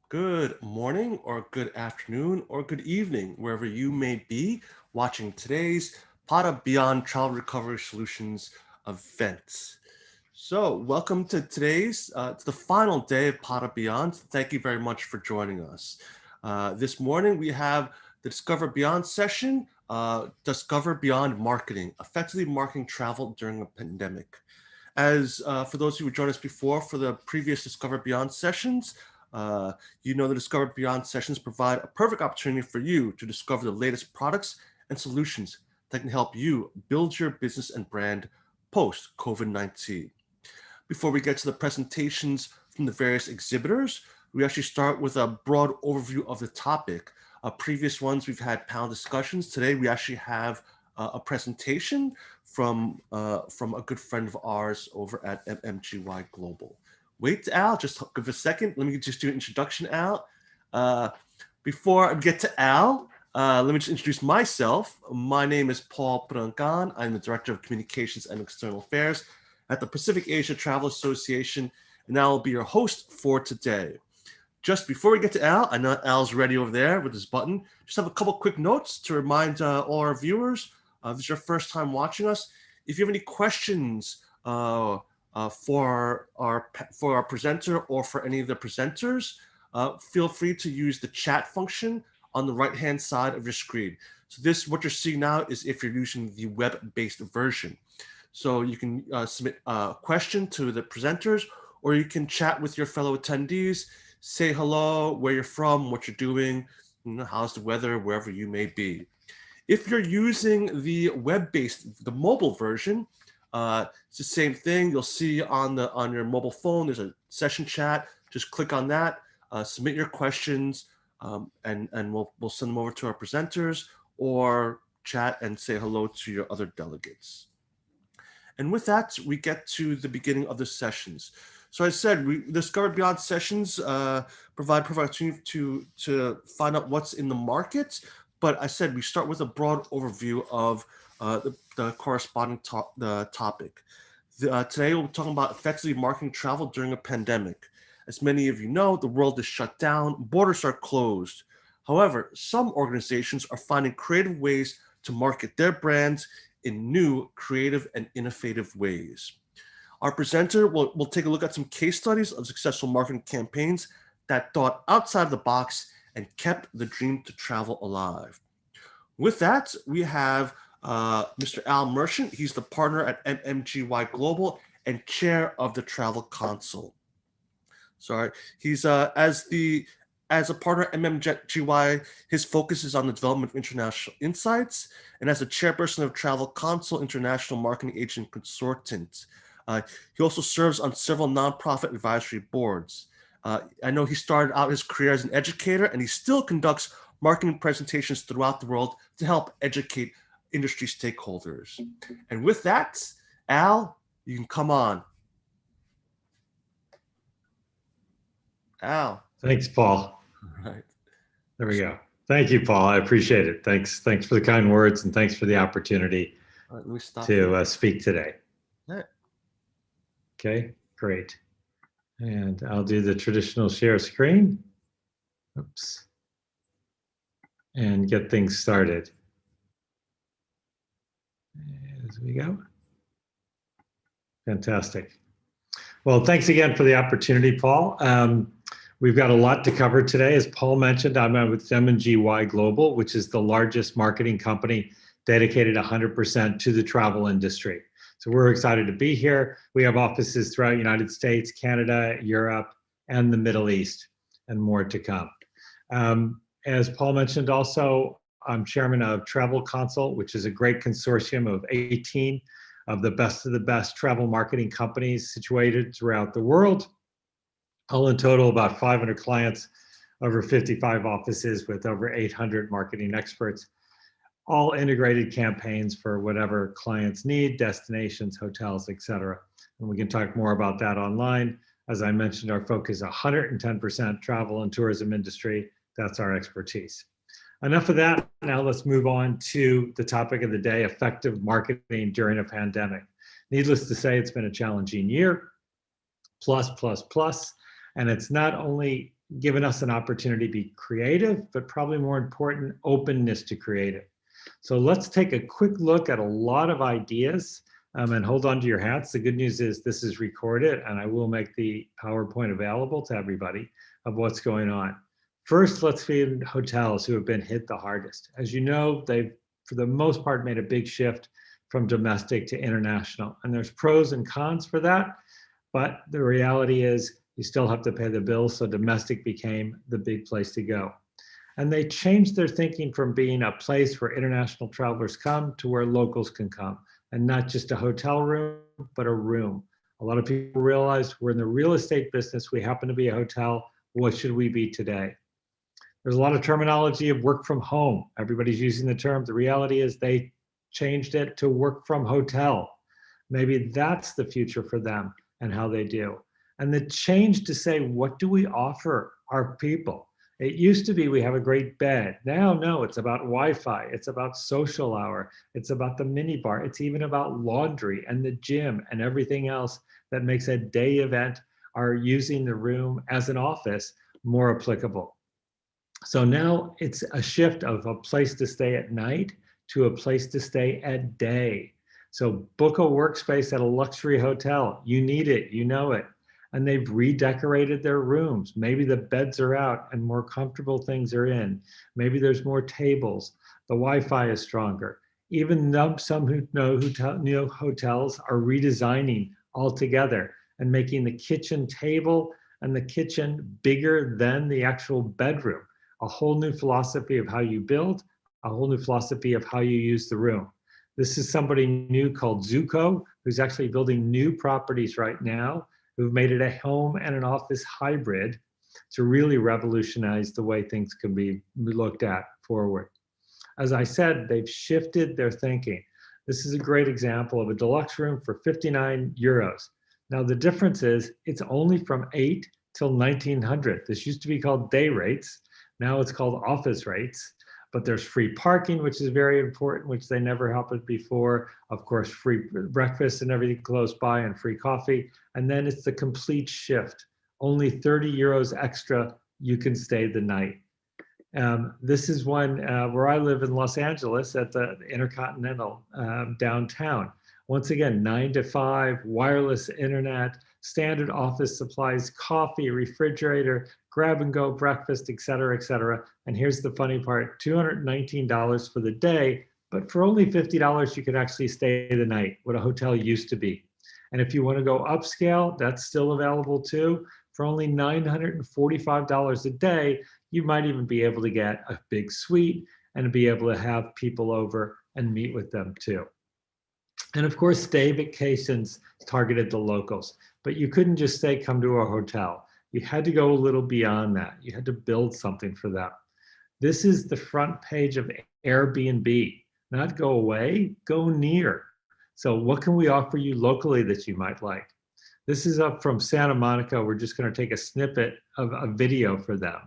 Good morning, or good afternoon, or good evening, wherever you may be watching today's Pada Beyond Travel Recovery Solutions event. So, welcome to to the final day of Pada Beyond. Thank you very much for joining us. This morning we have the Discover Beyond session, Discover Beyond Marketing, effectively marketing travel during a pandemic. As for those who joined us before for the previous Discover Beyond sessions, you know the Discover Beyond sessions provide a perfect opportunity for you to discover the latest products and solutions that can help you build your business and brand post COVID-19. Before we get to the presentations from the various exhibitors, we actually start with a broad overview of the topic. Previous ones, we've had panel discussions. Today, we actually have a presentation from a good friend of ours over at MMGY Global. Wait, Al, just give a second. Let me just do an introduction, Al. Before I get to Al, let me just introduce myself. My name is Paul Prangan. I'm the Director of Communications and External Affairs at the Pacific Asia Travel Association, and I will be your host for today. Just before we get to Al, I know Al's ready over there with his button. Just have a couple quick notes to remind all our viewers. If this is your first time watching us, if you have any questions for our presenter or for any of the presenters, feel free to use the chat function on the right-hand side of your screen. So what you're seeing now is if you're using the web-based version. So you can submit a question to the presenters, or you can chat with your fellow attendees, say hello, where you're from, what you're doing, how's the weather, wherever you may be. If you're using the web-based, the mobile version, it's the same thing. You'll see on your mobile phone, there's a session chat. Just click on that, submit your questions, and we'll send them over to our presenters, or chat and say hello to your other delegates. And with that, we get to the beginning of the sessions. So I said, we Discover Beyond sessions provide opportunity to find out what's in the market. But I said we start with a broad overview of the corresponding topic. Today we'll be talking about effectively marketing travel during a pandemic. As many of you know, the world is shut down, borders are closed. However, some organizations are finding creative ways to market their brands in new, creative, and innovative ways. Our presenter will take a look at some case studies of successful marketing campaigns that thought outside the box and kept the dream to travel alive. With that, we have Mr. Al Merchant. He's the partner at MMGY Global and chair of the Travel Council. Sorry, he's as as a partner at MMGY, his focus is on the development of international insights, and as a chairperson of Travel Console International Marketing Agent Consortium. He also serves on several nonprofit advisory boards. I know he started out his career as an educator, and he still conducts marketing presentations throughout the world to help educate industry stakeholders. And with that, Al, you can come on. Al. Thanks, Paul. All right. There we go. Thank you, Paul. I appreciate it. Thanks for the kind words, and thanks for the opportunity Let me stop to speak today. All right. Okay, great. And I'll do the traditional share screen. Oops. And get things started. As we go. Fantastic. Well, thanks again for the opportunity, Paul. We've got a lot to cover today. As Paul mentioned, I'm with MMGY Global, which is the largest marketing company dedicated 100% to the travel industry. So we're excited to be here. We have offices throughout the United States, Canada, Europe, and the Middle East, and more to come. As Paul mentioned also, I'm chairman of Travel Console, which is a great consortium of 18 of the best travel marketing companies situated throughout the world. All in total, about 500 clients, over 55 offices with over 800 marketing experts, all integrated campaigns for whatever clients need, destinations, hotels, etc. And we can talk more about that online. As I mentioned, our focus is 110% travel and tourism industry. That's our expertise. Enough of that. Now let's move on to the topic of the day, effective marketing during a pandemic. Needless to say, it's been a challenging year, plus. And it's not only given us an opportunity to be creative, but probably more important, openness to creative. So let's take a quick look at a lot of ideas and hold on to your hats. The good news is this is recorded, and I will make the PowerPoint available to everybody of what's going on. First, let's see hotels who have been hit the hardest. As you know, they've, for the most part, made a big shift from domestic to international. And there's pros and cons for that, but the reality is you still have to pay the bills, so domestic became the big place to go. And they changed their thinking from being a place where international travelers come to where locals can come, and not just a hotel room, but a room. A lot of people realized we're in the real estate business, we happen to be a hotel, what should we be today? There's a lot of terminology of work from home. Everybody's using the term. The reality is they changed it to work from hotel. Maybe that's the future for them and how they do. And the change to say, what do we offer our people? It used to be we have a great bed. Now, no, it's about Wi-Fi. It's about social hour. It's about the mini bar. It's even about laundry and the gym and everything else that makes a day event or using the room as an office more applicable. So now it's a shift of a place to stay at night to a place to stay at day. So book a workspace at a luxury hotel. You need it, you know it. And they've redecorated their rooms. Maybe the beds are out and more comfortable things are in. Maybe there's more tables. The Wi-Fi is stronger. Even some who know hotels are redesigning altogether and making the kitchen table and the kitchen bigger than the actual bedroom. A whole new philosophy of how you build, a whole new philosophy of how you use the room. This is somebody new called Zuko, who's actually building new properties right now, who've made it a home and an office hybrid to really revolutionize the way things can be looked at forward. As I said, they've shifted their thinking. This is a great example of a deluxe room for 59 euros. Now the difference is it's only from 8 till 1900. This used to be called day rates. Now it's called office rates, but there's free parking, which is very important, which they never happened before. Of course, free breakfast and everything close by and free coffee. And then it's the complete shift. Only 30 euros extra, you can stay the night. This is one where I live in Los Angeles at the Intercontinental downtown. Once again, 9 to 5, wireless internet, standard office supplies, coffee, refrigerator, grab and go breakfast, et cetera, et cetera. And here's the funny part, $219 for the day, but for only $50, you can actually stay the night, what a hotel used to be. And if you want to go upscale, that's still available too. For only $945 a day, You might even be able to get a big suite and be able to have people over and meet with them too. And of course, stay vacations targeted to locals, but you couldn't just say, come to a hotel. You had to go a little beyond that. You had to build something for them. This is the front page of Airbnb, not go away, go near. So what can we offer you locally that you might like? This is up from Santa Monica. We're just going to take a snippet of a video for them.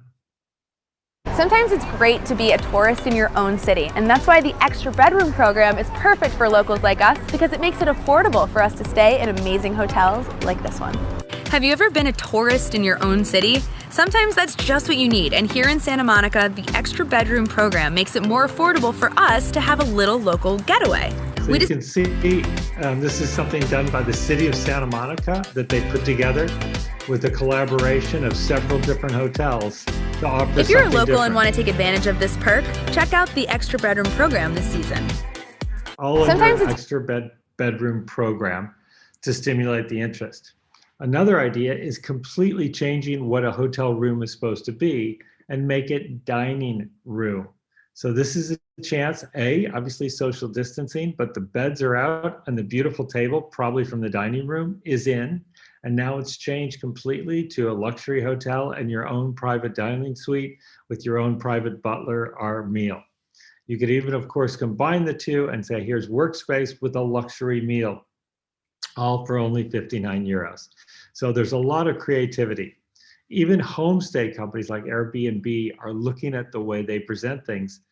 Sometimes it's great to be a tourist in your own city, and that's why the Extra Bedroom program is perfect for locals like us, because it makes it affordable for us to stay in amazing hotels like this one. Have you ever been a tourist in your own city? Sometimes that's just what you need, and here in Santa Monica, the Extra Bedroom program makes it more affordable for us to have a little local getaway. So you can see this is something done by the city of Santa Monica that they put together with a collaboration of several different hotels to offer. If you're a local different. and want to take advantage of this perk, check out the Extra Bedroom program this season. All under Extra Bedroom program to stimulate the interest. Another idea is completely changing what a hotel room is supposed to be and make it dining room. So this is a chance, obviously social distancing, but the beds are out and the beautiful table, probably from the dining room, is in. And now it's changed completely to a luxury hotel and your own private dining suite with your own private butler or meal. You could even, of course, combine the two and say, here's workspace with a luxury meal, all for only 59 euros. So there's a lot of creativity. Even homestay companies like Airbnb are looking at the way they present things.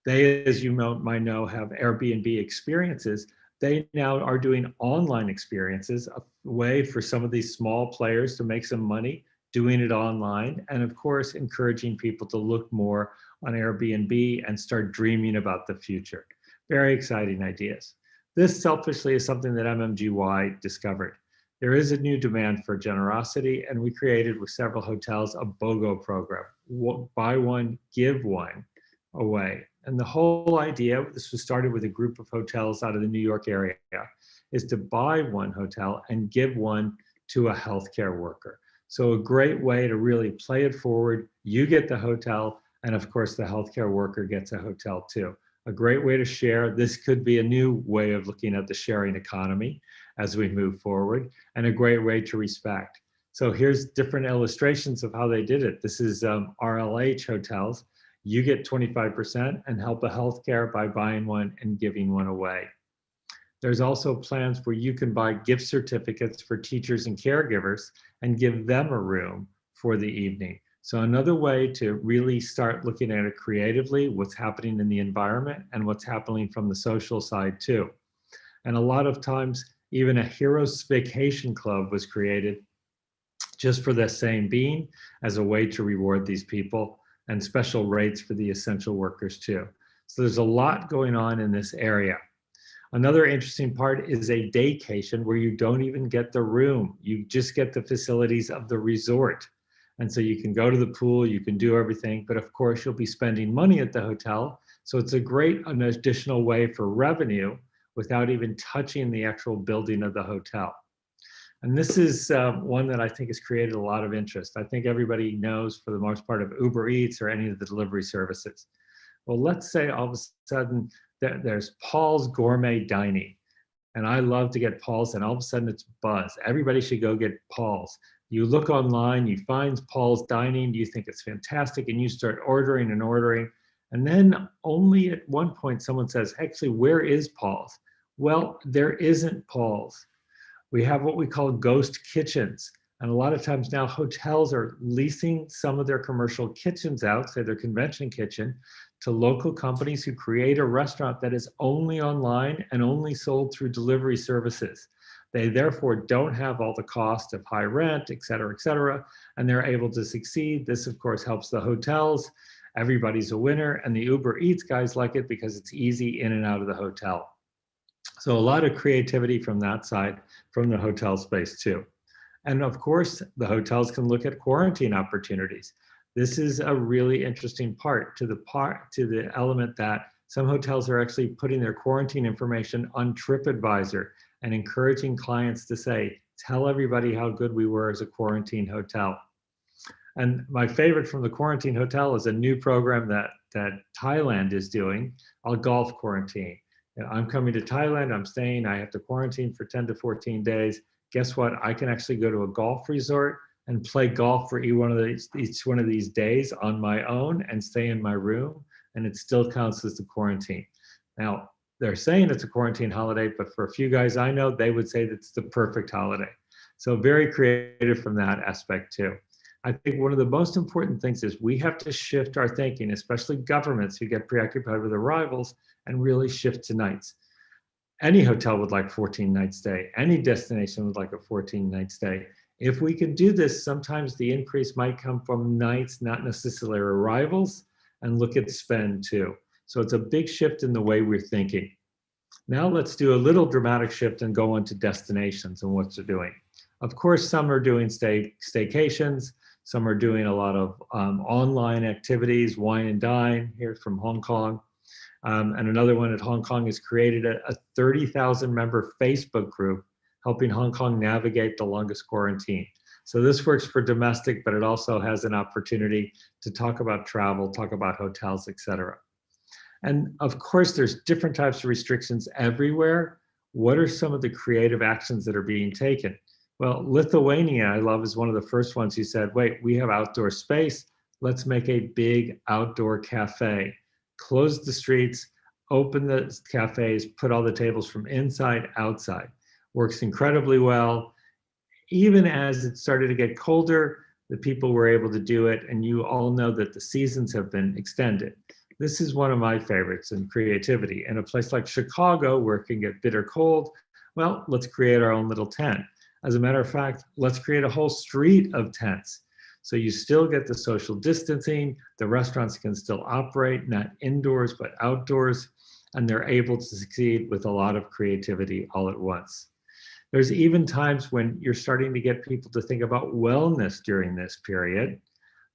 They, as you might know, have Airbnb experiences. They now are doing online experiences, a way for some of these small players to make some money doing it online, and of course, encouraging people to look more on Airbnb and start dreaming about the future. Very exciting ideas. This selfishly is something that MMGY discovered. There is a new demand for generosity, and we created with several hotels a BOGO program, buy one, give one away. And the whole idea, this was started with a group of hotels out of the New York area, is to buy one hotel and give one to a healthcare worker. So a great way to really play it forward. You get the hotel, and of course the healthcare worker gets a hotel too. A great way to share. This could be a new way of looking at the sharing economy as we move forward, and a great way to respect. So here's different illustrations of how they did it. This is RLH hotels. You get 25% and help a healthcare by buying one and giving one away. There's also plans where you can buy gift certificates for teachers and caregivers and give them a room for the evening. So another way to really start looking at it creatively, what's happening in the environment and what's happening from the social side too. And a lot of times, even a Heroes Vacation Club was created just for the same being, as a way to reward these people, and special rates for the essential workers too. So there's a lot going on in this area. Another interesting part is a daycation where you don't even get the room. You just get the facilities of the resort. And so you can go to the pool, you can do everything, but of course you'll be spending money at the hotel. So it's a great an additional way for revenue without even touching the actual building of the hotel. And this is one that I think has created a lot of interest. I think everybody knows, for the most part, of Uber Eats or any of the delivery services. Well, let's say all of a sudden there's Paul's Gourmet Dining. And I love to get Paul's, and all of a sudden it's buzz. Everybody should go get Paul's. You look online, you find Paul's Dining, you think it's fantastic, and you start ordering and ordering. And then only at one point someone says, actually, where is Paul's? Well, there isn't Paul's. We have what we call ghost kitchens. And a lot of times now hotels are leasing some of their commercial kitchens out, say their convention kitchen, to local companies who create a restaurant that is only online and only sold through delivery services. They therefore don't have all the cost of high rent, et cetera, and they're able to succeed. This, of course, helps the hotels. Everybody's a winner, and the Uber Eats guys like it because it's easy in and out of the hotel. So a lot of creativity from that side, from the hotel space too. And of course, the hotels can look at quarantine opportunities. This is a really interesting part to the element that some hotels are actually putting their quarantine information on TripAdvisor and encouraging clients to say, tell everybody how good we were as a quarantine hotel. And my favorite from the quarantine hotel is a new program that Thailand is doing, a golf quarantine. I'm coming to Thailand, I'm staying, I have to quarantine for 10 to 14 days. Guess what? I can actually go to a golf resort and play golf for each one of these days on my own and stay in my room, and it still counts as the quarantine. Now, they're saying it's a quarantine holiday, but for a few guys I know, they would say that's the perfect holiday. So very creative from that aspect too. I think one of the most important things is we have to shift our thinking, especially governments who get preoccupied with arrivals, and really shift to nights. Any hotel would like 14-night stay. Any destination would like a 14-night stay. If we can do this, sometimes the increase might come from nights, not necessarily arrivals, and look at spend too. So it's a big shift in the way we're thinking. Now let's do a little dramatic shift and go on to destinations and what they're doing. Of course, some are doing staycations. Some are doing a lot of online activities, wine and dine here from Hong Kong. And another one at Hong Kong has created a 30,000 member Facebook group helping Hong Kong navigate the longest quarantine. So this works for domestic, but it also has an opportunity to talk about travel, talk about hotels, etc. And of course, there's different types of restrictions everywhere. What are some of the creative actions that are being taken? Well, Lithuania, I love, is one of the first ones who said, wait, we have outdoor space. Let's make a big outdoor cafe. Close the streets, open the cafes, put all the tables from inside, outside. Works incredibly well. Even as it started to get colder, the people were able to do it. And you all know that the seasons have been extended. This is one of my favorites in creativity. In a place like Chicago, where it can get bitter cold, well, let's create our own little tent. As a matter of fact, let's create a whole street of tents. So you still get the social distancing, the restaurants can still operate, not indoors, but outdoors, and they're able to succeed with a lot of creativity all at once. There's even times when you're starting to get people to think about wellness during this period,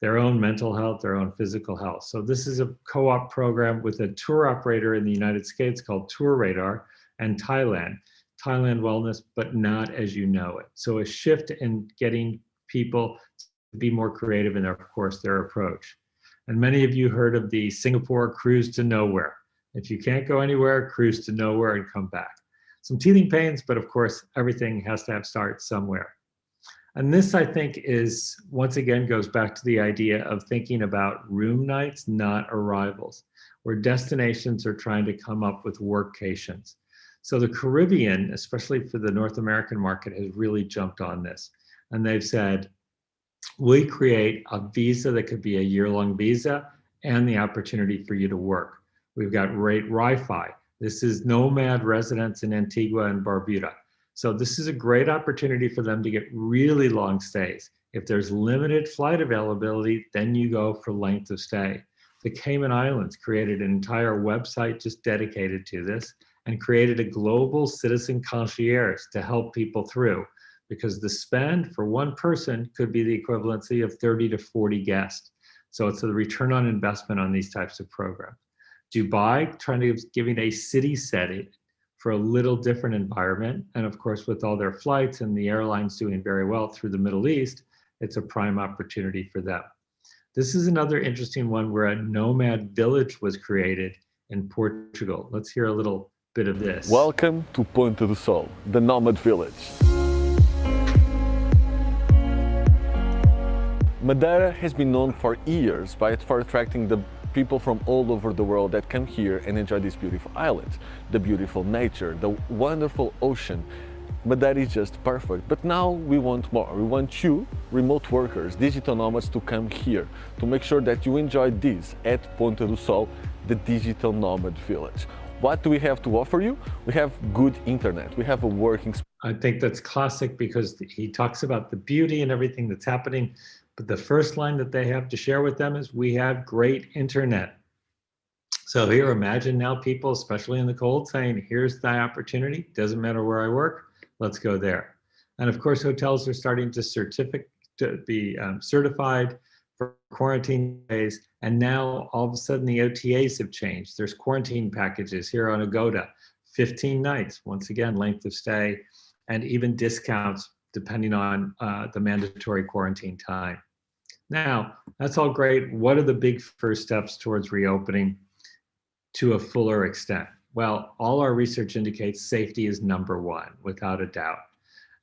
their own mental health, their own physical health. So this is a co-op program with a tour operator in the United States called Tour Radar, and Thailand wellness, but not as you know it. So a shift in getting people to be more creative in, of course, their approach. And many of you heard of the Singapore Cruise to Nowhere. If you can't go anywhere, cruise to nowhere and come back. Some teething pains, but of course, everything has to have start somewhere. And this, I think, is, once again, goes back to the idea of thinking about room nights, not arrivals, where destinations are trying to come up with workations. So the Caribbean, especially for the North American market, has really jumped on this. And they've said, we create a visa that could be a year-long visa and the opportunity for you to work. We've got rate Wi-Fi. This is nomad residents in Antigua and Barbuda. So this is a great opportunity for them to get really long stays. If there's limited flight availability, then you go for length of stay. The Cayman Islands created an entire website just dedicated to this and created a global citizen concierge to help people through, because the spend for one person could be the equivalency of 30 to 40 guests. So it's a return on investment on these types of programs. Dubai, giving a city setting for a little different environment. And of course, with all their flights and the airlines doing very well through the Middle East, it's a prime opportunity for them. This is another interesting one where a nomad village was created in Portugal. Let's hear a little bit of this. Welcome to Ponta do Sol, the nomad village. Madeira has been known for years for attracting the people from all over the world that come here and enjoy this beautiful island, the beautiful nature, the wonderful ocean. Madeira is just perfect, but now we want more. We want you, remote workers, digital nomads, to come here to make sure that you enjoy this at Ponta do Sol, the digital nomad village. What do we have to offer you? We have good internet. We have a working space. I think that's classic because he talks about the beauty and everything that's happening. But the first line that they have to share with them is, we have great internet. So here, imagine now people, especially in the cold, saying, here's the opportunity. Doesn't matter where I work, let's go there. And of course, hotels are starting to be certified for quarantine days. And now all of a sudden the OTAs have changed. There's quarantine packages here on Agoda, 15 nights, once again, length of stay, and even discounts depending on the mandatory quarantine time. Now, that's all great. What are the big first steps towards reopening to a fuller extent? Well, all our research indicates safety is number one, without a doubt.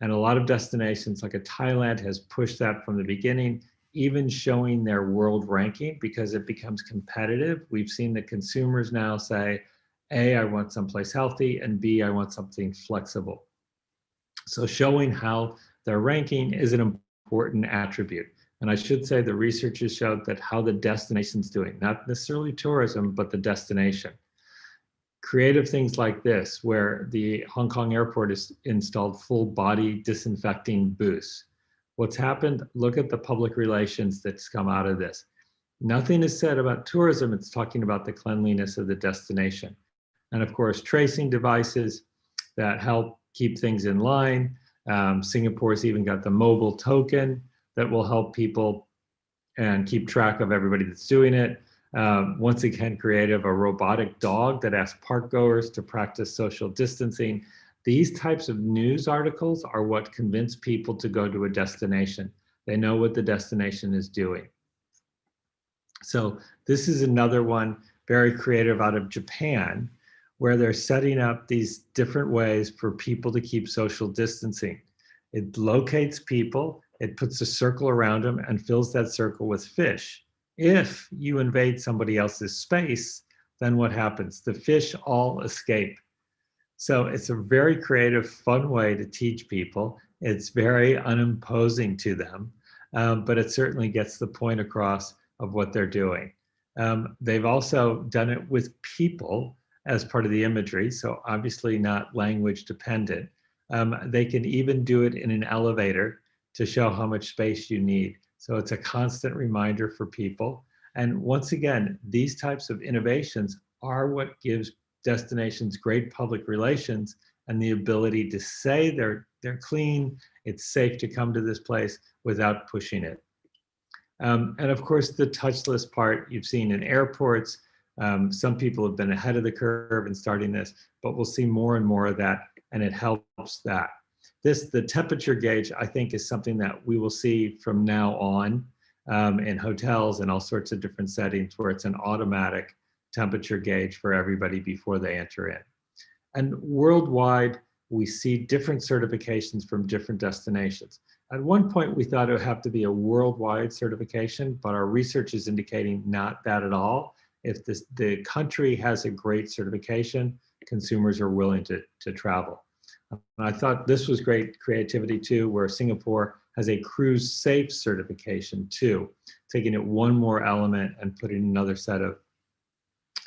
And a lot of destinations like Thailand has pushed that from the beginning, even showing their world ranking because it becomes competitive. We've seen the consumers now say, A, I want someplace healthy, and B, I want something flexible. So showing how they're ranking is an important attribute. And I should say the researchers showed that how the destination's doing, not necessarily tourism, but the destination. Creative things like this, where the Hong Kong airport has installed full body disinfecting booths. What's happened? Look at the public relations that's come out of this. Nothing is said about tourism, it's talking about the cleanliness of the destination. And of course, tracing devices that help keep things in line. Singapore's even got the mobile token that will help people and keep track of everybody that's doing it. Once again, creative, a robotic dog that asks park goers to practice social distancing. These types of news articles are what convince people to go to a destination. They know what the destination is doing. So this is another one, very creative, out of Japan, where they're setting up these different ways for people to keep social distancing. It locates people, it puts a circle around them and fills that circle with fish. If you invade somebody else's space, then what happens? The fish all escape. So it's a very creative, fun way to teach people. It's very unimposing to them, but it certainly gets the point across of what they're doing. They've also done it with people as part of the imagery, so obviously not language dependent. They can even do it in an elevator to show how much space you need. So it's a constant reminder for people. And once again, these types of innovations are what gives destinations great public relations and the ability to say they're clean, it's safe to come to this place without pushing it. And of course, the touchless part you've seen in airports. Some people have been ahead of the curve in starting this, but we'll see more and more of that, and it helps that. The temperature gauge, I think, is something that we will see from now on in hotels and all sorts of different settings where it's an automatic temperature gauge for everybody before they enter in. And worldwide, we see different certifications from different destinations. At one point, we thought it would have to be a worldwide certification, but our research is indicating not that at all. If the country has a great certification, consumers are willing to travel. And I thought this was great creativity too, where Singapore has a cruise safe certification too, taking it one more element and putting another set of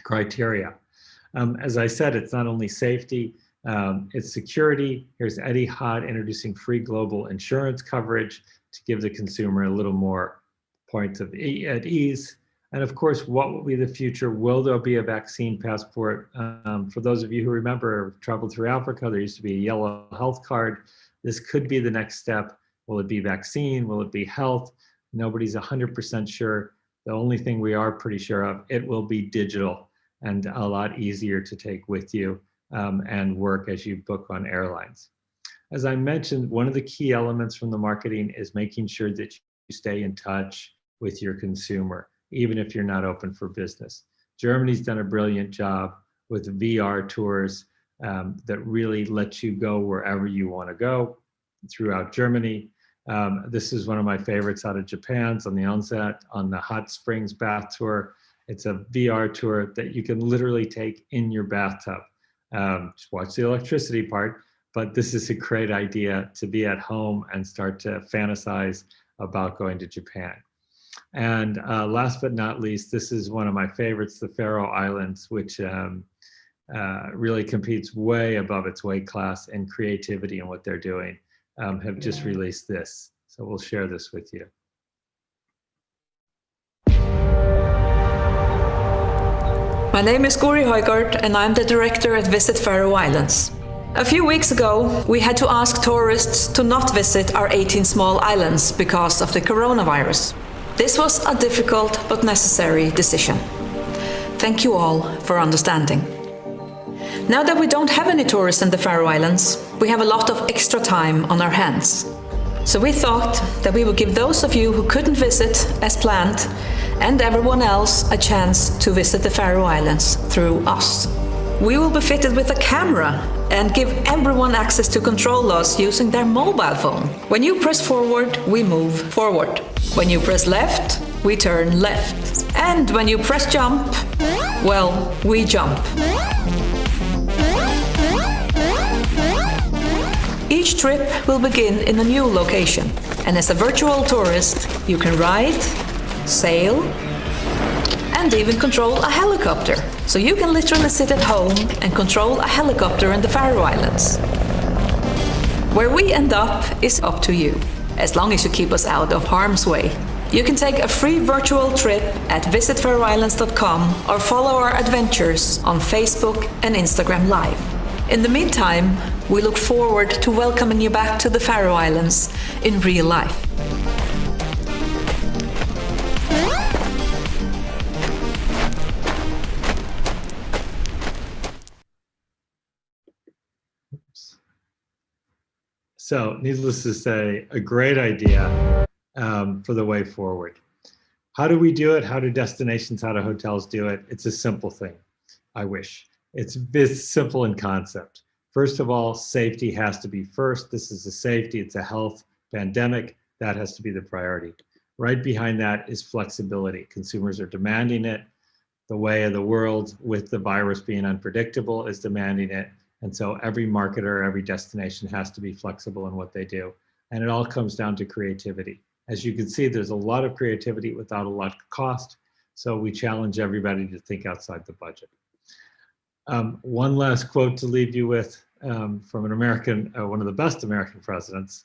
criteria. As I said, it's not only safety, it's security. Here's Etihad introducing free global insurance coverage to give the consumer a little more points at ease. And of course, what will be the future? Will there be a vaccine passport? For those of you who remember, traveled through Africa, there used to be a yellow health card. This could be the next step. Will it be vaccine? Will it be health? Nobody's 100% sure. The only thing we are pretty sure of, it will be digital and a lot easier to take with you and work as you book on airlines. As I mentioned, one of the key elements from the marketing is making sure that you stay in touch with your consumer, even if you're not open for business. Germany's done a brilliant job with VR tours that really let you go wherever you want to go throughout Germany. This is one of my favorites out of Japan's on the onset, on the hot springs bath tour. It's a VR tour that you can literally take in your bathtub. Just watch the electricity part, but this is a great idea to be at home and start to fantasize about going to Japan. And last but not least, this is one of my favorites, the Faroe Islands, which really competes way above its weight class in creativity and what they're doing, have just released this. So we'll share this with you. My name is Guri Højgaard and I'm the director at Visit Faroe Islands. A few weeks ago, we had to ask tourists to not visit our 18 small islands because of the coronavirus. This was a difficult but necessary decision. Thank you all for understanding. Now that we don't have any tourists in the Faroe Islands, we have a lot of extra time on our hands. So we thought that we would give those of you who couldn't visit as planned and everyone else a chance to visit the Faroe Islands through us. We will be fitted with a camera and give everyone access to control us using their mobile phone. When you press forward, we move forward. When you press left, we turn left. And when you press jump, well, we jump. Each trip will begin in a new location, and as a virtual tourist, you can ride, sail, and even control a helicopter. So you can literally sit at home and control a helicopter in the Faroe Islands. Where we end up is up to you, as long as you keep us out of harm's way. You can take a free virtual trip at visitfaroeislands.com or follow our adventures on Facebook and Instagram Live. In the meantime, we look forward to welcoming you back to the Faroe Islands in real life. So, needless to say, a great idea for the way forward. How do we do it? How do destinations, how do hotels do it? It's a simple thing, I wish. It's simple in concept. First of all, safety has to be first. This is a safety, it's a health pandemic. That has to be the priority. Right behind that is flexibility. Consumers are demanding it. The way of the world, with the virus being unpredictable, is demanding it. And so every marketer, every destination has to be flexible in what they do. And it all comes down to creativity. As you can see, there's a lot of creativity without a lot of cost. So we challenge everybody to think outside the budget. One last quote to leave you with from an American, one of the best American presidents,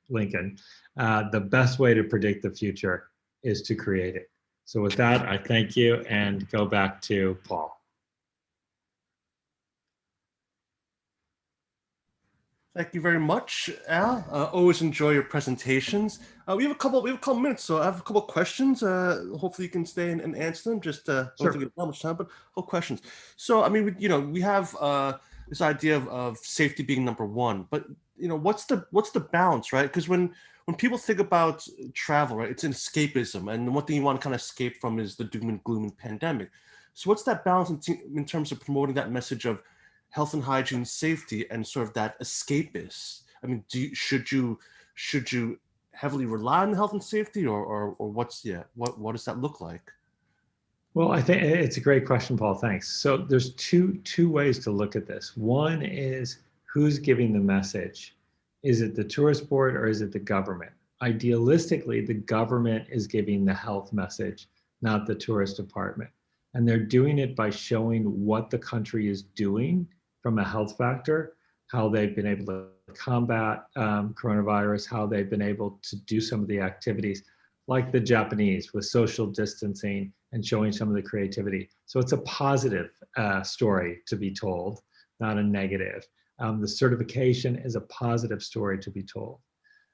Lincoln. The best way to predict the future is to create it. So with that, I thank you and go back to Paul. Thank you very much, Al. Always enjoy your presentations. We have a couple minutes, so I have a couple questions. Hopefully you can stay and answer them. Just don't Sure. take that much time, but couple questions. So, I mean, we have this idea of safety being number one, but what's the balance, right? Because when people think about travel, right, it's an escapism, and one thing you want to kind of escape from is the doom and gloom and pandemic. So, what's that balance in terms of promoting that message of health and hygiene, safety, and sort of that escapist? I mean, should you heavily rely on health and safety, or what does that look like? Well, I think it's a great question, Paul. Thanks. So there's two ways to look at this. One is who's giving the message. Is it the tourist board or is it the government? Idealistically, the government is giving the health message, not the tourist department. And they're doing it by showing what the country is doing from a health factor, how they've been able to combat coronavirus, how they've been able to do some of the activities like the Japanese with social distancing and showing some of the creativity. So it's a positive story to be told, not a negative. The certification is a positive story to be told.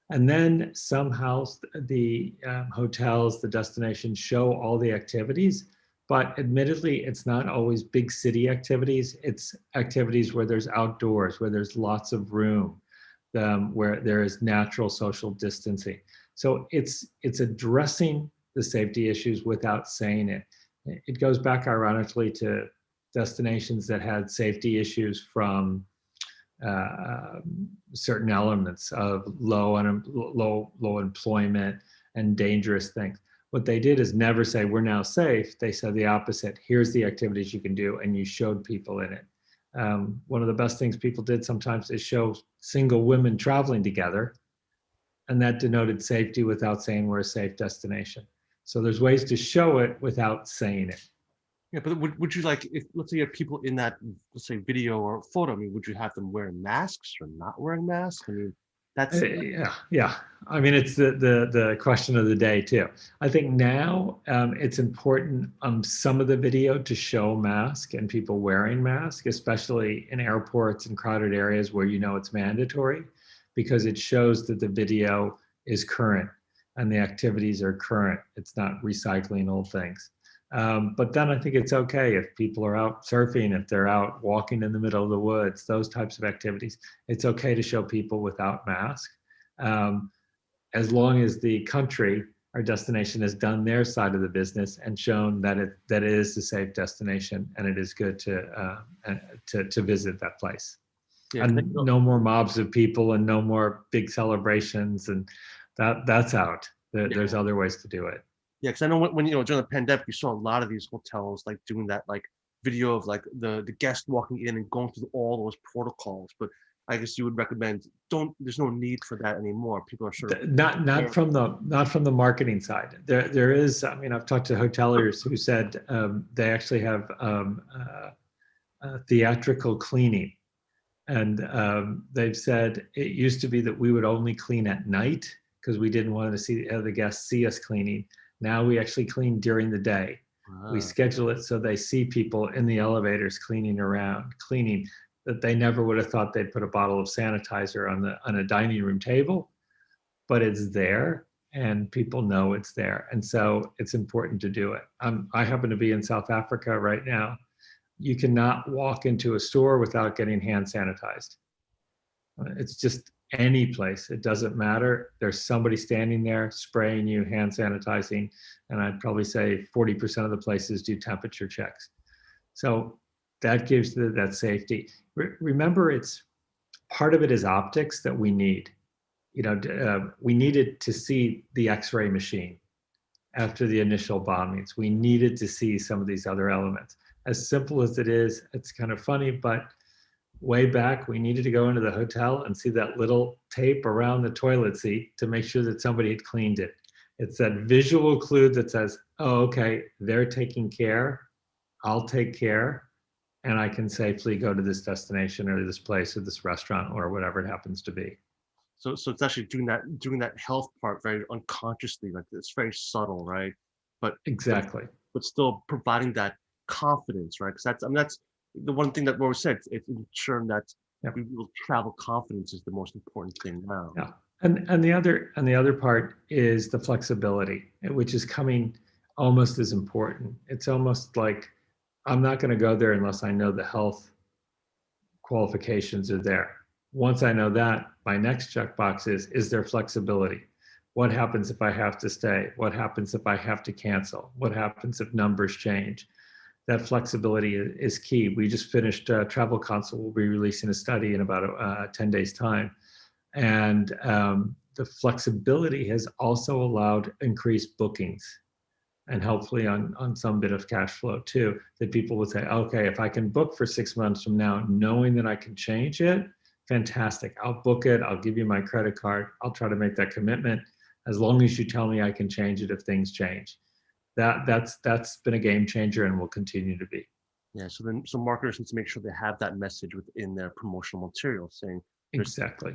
And then somehow the hotels, the destinations show all the activities, but admittedly, it's not always big city activities. It's activities where there's outdoors, where there's lots of room, where there is natural social distancing. So it's addressing the safety issues without saying it. It goes back ironically to destinations that had safety issues from certain elements of low employment and dangerous things. What they did is never say, we're now safe. They said the opposite. Here's the activities you can do, and you showed people in it. One of the best things people did sometimes is show single women traveling together, and that denoted safety without saying we're a safe destination. So there's ways to show it without saying it. Yeah, but would you like, if let's say you have people in that, let's say, video or photo, I mean, would you have them wearing masks or not wearing masks? I mean, that's yeah. I mean, it's the question of the day too. I think now it's important on some of the video to show mask and people wearing masks, especially in airports and crowded areas where it's mandatory, because it shows that the video is current and the activities are current. It's not recycling old things. But then I think it's okay if people are out surfing, if they're out walking in the middle of the woods, those types of activities. It's okay to show people without mask. as long as the country, our destination, has done their side of the business and shown that it is a safe destination and it is good to visit that place. Yeah, And no more mobs of people and no more big celebrations, and that's out. There's other ways to do it. yeah, because I know when during the pandemic, you saw a lot of these hotels like doing that like video of like the guest walking in and going through all those protocols. But I guess you would recommend there's no need for that anymore. People are sort of Not from the marketing side. There is. I mean, I've talked to hoteliers who said they actually have theatrical cleaning, and they've said it used to be that we would only clean at night because we didn't want to see the guests see us cleaning. Now we actually clean during the day. We schedule it so they see people in the elevators cleaning that they never would have thought they'd put a bottle of sanitizer on a dining room table, but it's there and people know it's there. And so it's important to do it. I happen to be in South Africa right now. You cannot walk into a store without getting hand sanitized. It's just any place. It doesn't matter. There's somebody standing there spraying you, hand sanitizing. And I'd probably say 40% of the places do temperature checks. So that gives that safety. Remember, it's part of it is optics that we need. We needed to see the X-ray machine after the initial bombings. We needed to see some of these other elements. As simple as it is, it's kind of funny, but way back, we needed to go into the hotel and see that little tape around the toilet seat to make sure that somebody had cleaned it. It's that visual clue that says, oh, okay, they're taking care, I'll take care, and I can safely go to this destination or this place or this restaurant or whatever it happens to be. So it's actually doing that health part very unconsciously, like it's very subtle, right? But exactly. But still providing that confidence, right? Because that's the one thing that Rory said. It's ensuring that we will travel confidence is the most important thing now. Yeah, and the other part is the flexibility, which is coming almost as important. It's almost like I'm not going to go there unless I know the health qualifications are there. Once I know that, my next checkbox is there flexibility? What happens if I have to stay? What happens if I have to cancel? What happens if numbers change? That flexibility is key. We just finished Travel Council. We'll be releasing a study in about 10 days time. And the flexibility has also allowed increased bookings and hopefully on some bit of cash flow too, that people would say, okay, if I can book for 6 months from now, knowing that I can change it, fantastic. I'll book it. I'll give you my credit card. I'll try to make that commitment as long as you tell me I can change it if things change. That's been a game changer and will continue to be. Yeah. So marketers need to make sure they have that message within their promotional material saying exactly.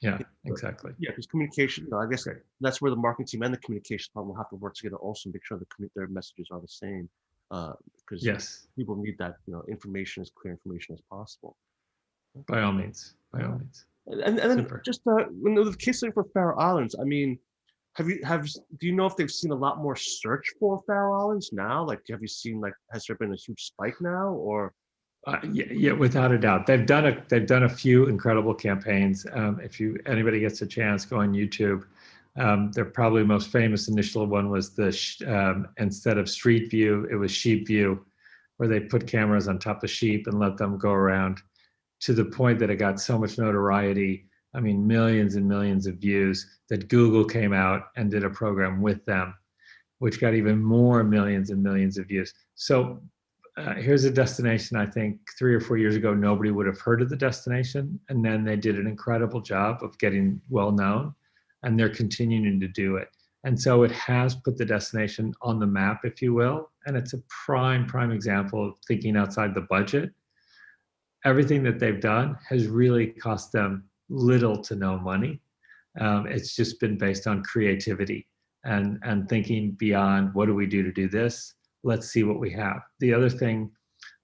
Yeah, exactly. Yeah, because communication. I guess that's where the marketing team and the communication department will have to work together also make sure their messages are the same. Because people need that information, as clear information as possible. By all means. And then just when the case for Faroe Islands, I mean, do you know if they've seen a lot more search for Faroe Islands now? Like, have you seen has there been a huge spike now, or? Yeah, without a doubt, they've done a few incredible campaigns. If anybody gets a chance, go on YouTube. Their probably most famous initial one was instead of Street View, it was Sheep View, where they put cameras on top of sheep and let them go around, to the point that it got so much notoriety. I mean, millions and millions of views, that Google came out and did a program with them, which got even more millions and millions of views. So here's a destination, I think 3 or 4 years ago, nobody would have heard of the destination. And then they did an incredible job of getting well known, and they're continuing to do it. And so it has put the destination on the map, if you will. And it's a prime example of thinking outside the budget. Everything that they've done has really cost them little to no money. It's just been based on creativity and thinking beyond, what do we do to do this? Let's see what we have. The other thing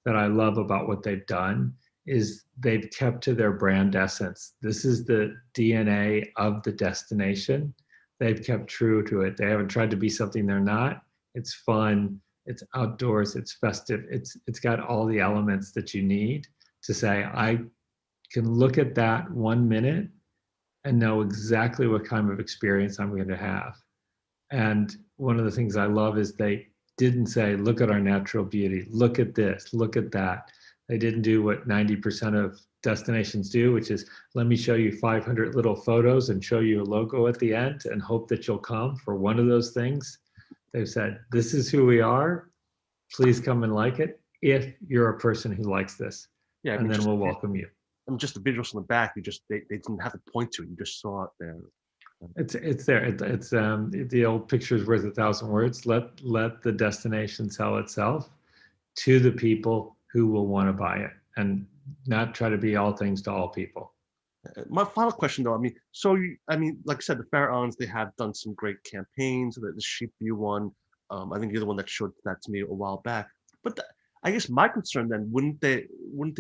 that I love about what they've done is they've kept to their brand essence. This is the DNA of the destination. They've kept true to it. They haven't tried to be something they're not. It's fun, it's outdoors, it's festive. It's got all the elements that you need to say, I can look at that 1 minute and know exactly what kind of experience I'm going to have. And one of the things I love is they didn't say, look at our natural beauty, look at this, look at that. They didn't do what 90% of destinations do, which is let me show you 500 little photos and show you a logo at the end and hope that you'll come for one of those things. They've said, this is who we are. Please come and like it if you're a person who likes this. Yeah, and then we'll welcome you. And just the visuals on the back, they didn't have to point to it. You just saw it there. It's there. It's the old picture is worth 1,000 words. Let the destination sell itself to the people who will want to buy it, and not try to be all things to all people. My final question, though, like I said, the Faroe Islands, they have done some great campaigns. The Sheep View one, I think you're the one that showed that to me a while back. But I guess my concern then, wouldn't they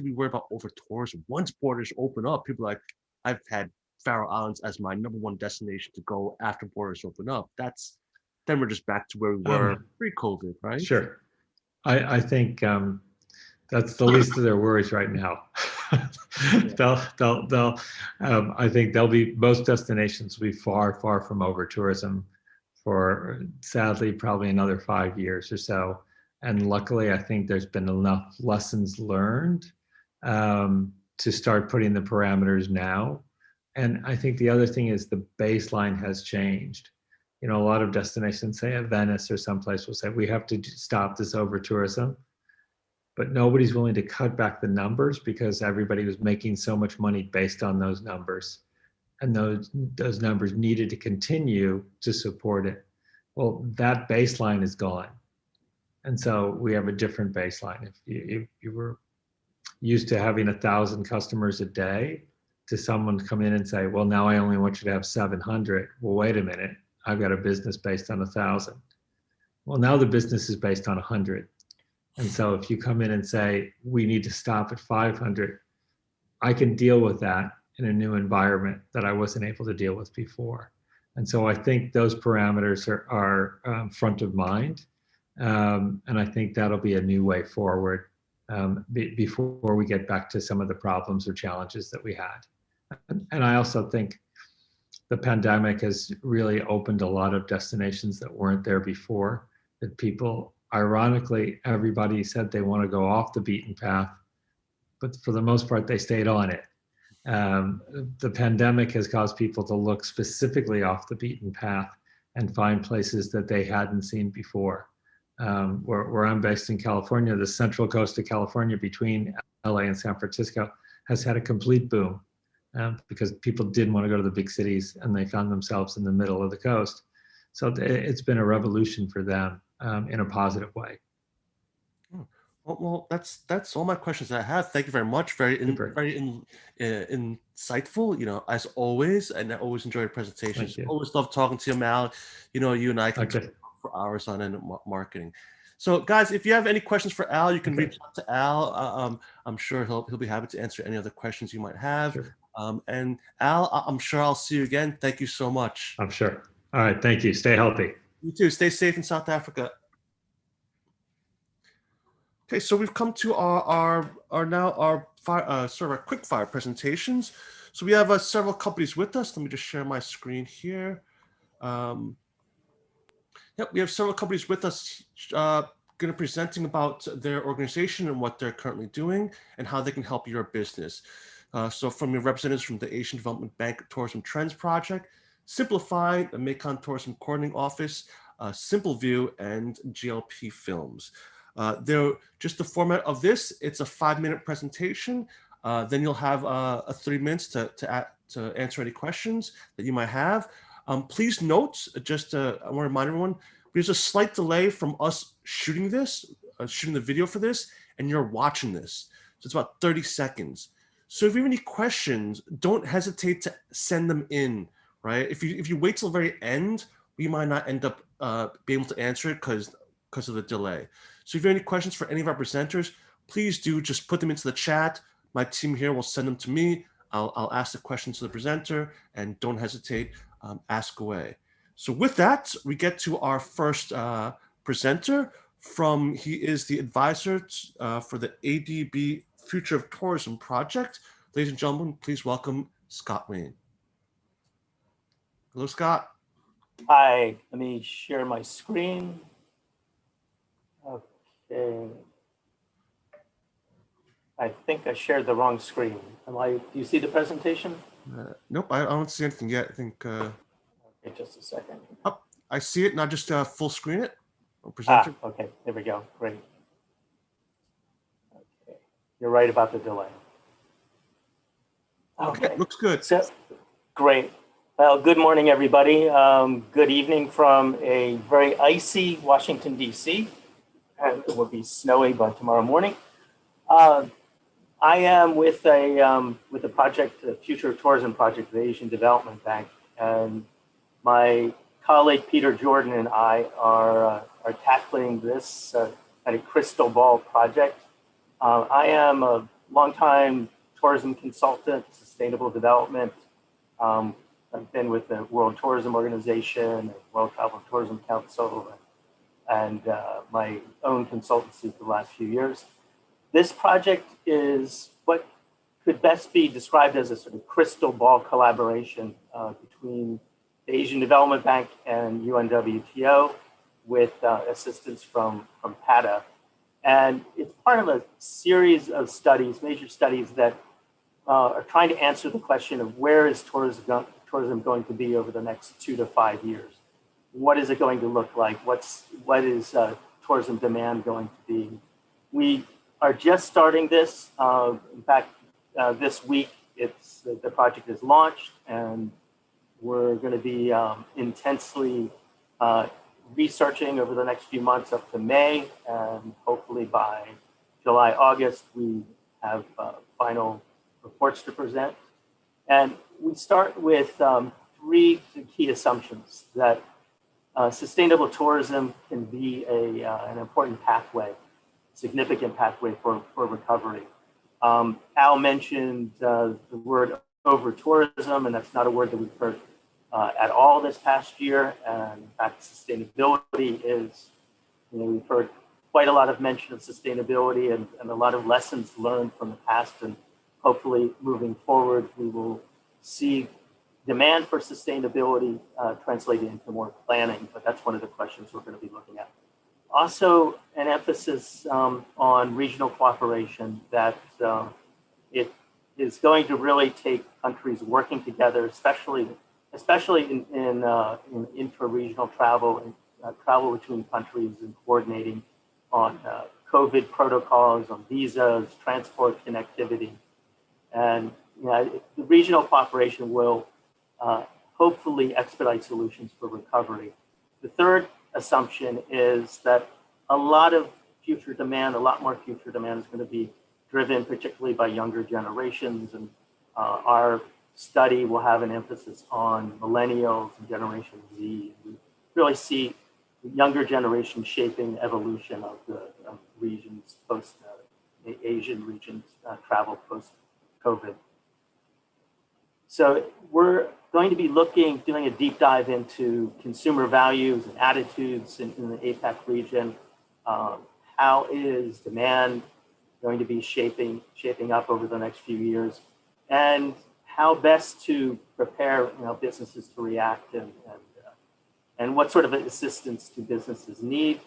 be worried about over tourism? Once borders open up, people are like, I've had Faroe Islands as my #1 destination to go after borders open up. Then we're just back to where we were pre-COVID, right? Sure. I think that's the least of their worries right now. I think most destinations will be far, far from over tourism for, sadly, probably another 5 years or so. And luckily, I think there's been enough lessons learned to start putting the parameters now. And I think the other thing is the baseline has changed. A lot of destinations, say at Venice or someplace, will say, we have to stop this over tourism. But nobody's willing to cut back the numbers because everybody was making so much money based on those numbers. And those numbers needed to continue to support it. Well, that baseline is gone. And so we have a different baseline. If you were used to having 1,000 customers a day, to someone come in and say, well, now I only want you to have 700. Well, wait a minute. I've got a business based on 1,000. Well, now the business is based on 100. And so if you come in and say, we need to stop at 500, I can deal with that in a new environment that I wasn't able to deal with before. And so I think those parameters are front of mind. And I think that'll be a new way forward before we get back to some of the problems or challenges that we had. And I also think the pandemic has really opened a lot of destinations that weren't there before, that people, ironically, everybody said they want to go off the beaten path, but for the most part, they stayed on it. The pandemic has caused people to look specifically off the beaten path and find places that they hadn't seen before. Where I'm based in California, the central coast of California between LA and San Francisco has had a complete boom because people didn't want to go to the big cities and they found themselves in the middle of the coast. So it's been a revolution for them in a positive way. Well, that's all my questions that I have. Thank you very much. Very insightful, as always, and I always enjoy your presentations. Always love talking to you, Mal. You and I can talk for hours on end marketing. So, guys, if you have any questions for Al, you can reach out to Al. I'm sure he'll be happy to answer any other questions you might have. Sure. And Al, I'm sure I'll see you again. Thank you so much. I'm sure. All right. Thank you. Stay healthy. You too. Stay safe in South Africa. Okay, so we've come to our quick fire presentations. So we have several companies with us. Let me just share my screen here. We have several companies with us going to presenting about their organization and what they're currently doing and how they can help your business. So from your representatives from the Asian Development Bank Tourism Trends Project, Simplify, the Mekong Tourism Coordinating Office, Simple View, and GLP Films. Just the format of this, it's a 5-minute presentation. Then you'll have 3 minutes to answer any questions that you might have. Please note, I want to remind everyone, there's a slight delay from us shooting the video for this, and you're watching this. So it's about 30 seconds. So if you have any questions, don't hesitate to send them in, right? If you wait till the very end, we might not end up being able to answer it because of the delay. So if you have any questions for any of our presenters, please do just put them into the chat. My team here will send them to me. I'll ask the questions to the presenter, and don't hesitate, ask away. So with that, we get to our first presenter. He is the advisor for the ADB Future of Tourism project. Ladies and gentlemen, please welcome Scott Wayne. Hello, Scott. Hi, let me share my screen. Okay. I think I shared the wrong screen. Do you see the presentation? Nope, I don't see anything yet. I think, Okay, just a second. oh, I see it. Now just full screen it. Or presenter. Okay, there we go, great. Okay, you're right about the delay. Okay, looks good. So, great. Well, good morning, everybody. Good evening from a very icy Washington, D.C. And it will be snowy by tomorrow morning. I am with a project, the Future of Tourism project, the Asian Development Bank, and my colleague Peter Jordan and I are tackling this kind of crystal ball project. I am a longtime tourism consultant, sustainable development. I've been with the World Tourism Organization, World Travel and Tourism Council, and my own consultancy for the last few years. This project is what could best be described as a sort of crystal ball collaboration between the Asian Development Bank and UNWTO with assistance from PATA. And it's part of a series of studies, major studies that are trying to answer the question of where is tourism going to be over the next 2 to 5 years? What is it going to look like? What is tourism demand going to be? We are just starting this. In fact, this week the project is launched, and we're going to be intensely researching over the next few months up to May, and hopefully by July, August, we have final reports to present. And we start with 3 key assumptions: that sustainable tourism can be an important pathway, significant pathway for recovery. Al mentioned the word over-tourism, and that's not a word that we've heard at all this past year. And in fact, sustainability is, we've heard quite a lot of mention of sustainability and a lot of lessons learned from the past. And hopefully moving forward, we will see demand for sustainability translated into more planning, but that's one of the questions we're going to be looking at. Also, an emphasis on regional cooperation, that it is going to really take countries working together, especially in intra-regional travel and travel between countries, and coordinating on COVID protocols, on visas, transport connectivity. And the regional cooperation will hopefully expedite solutions for recovery. The third assumption is that a lot more future demand is going to be driven particularly by younger generations, and our study will have an emphasis on millennials and Generation Z. We really see the younger generation shaping evolution of the regions post the Asian regions travel post-COVID. So we're going to be doing a deep dive into consumer values and attitudes in the APAC region. How is demand going to be shaping up over the next few years, and how best to prepare businesses to react, and what sort of assistance do businesses need?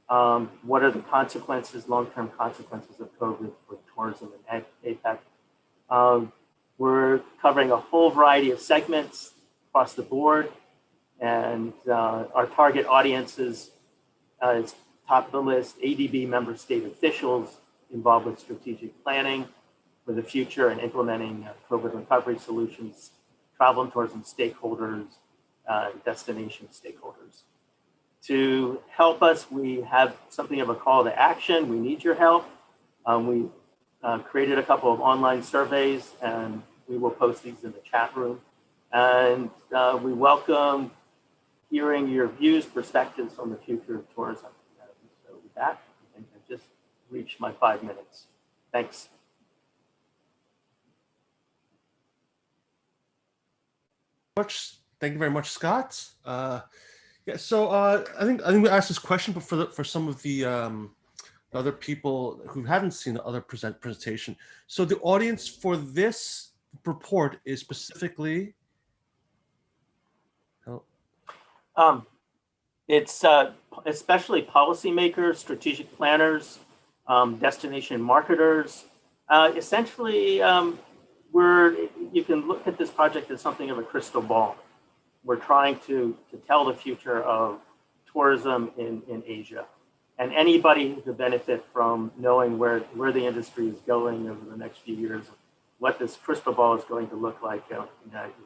What are the consequences, long-term consequences of COVID for tourism in APAC? We're covering a whole variety of segments across the board, and our target audiences is top of the list: ADB member state officials involved with strategic planning for the future and implementing COVID recovery solutions, travel and tourism stakeholders, destination stakeholders. To help us, we have something of a call to action. We need your help. We created a couple of online surveys, and we will post these in the chat room. And we welcome hearing your views, perspectives on the future of tourism. So with that, I think I've just reached my 5 minutes. Thanks. Thank you very much, Scott. Yeah, so I think we asked this question, but for some of the other people who haven't seen the other presentation. So the audience for this report is specifically, Um, it's especially policymakers, strategic planners, destination marketers. Essentially, you can look at this project as something of a crystal ball. We're trying to tell the future of tourism in Asia. And anybody who could benefit from knowing where the industry is going over the next few years, what this crystal ball is going to look like,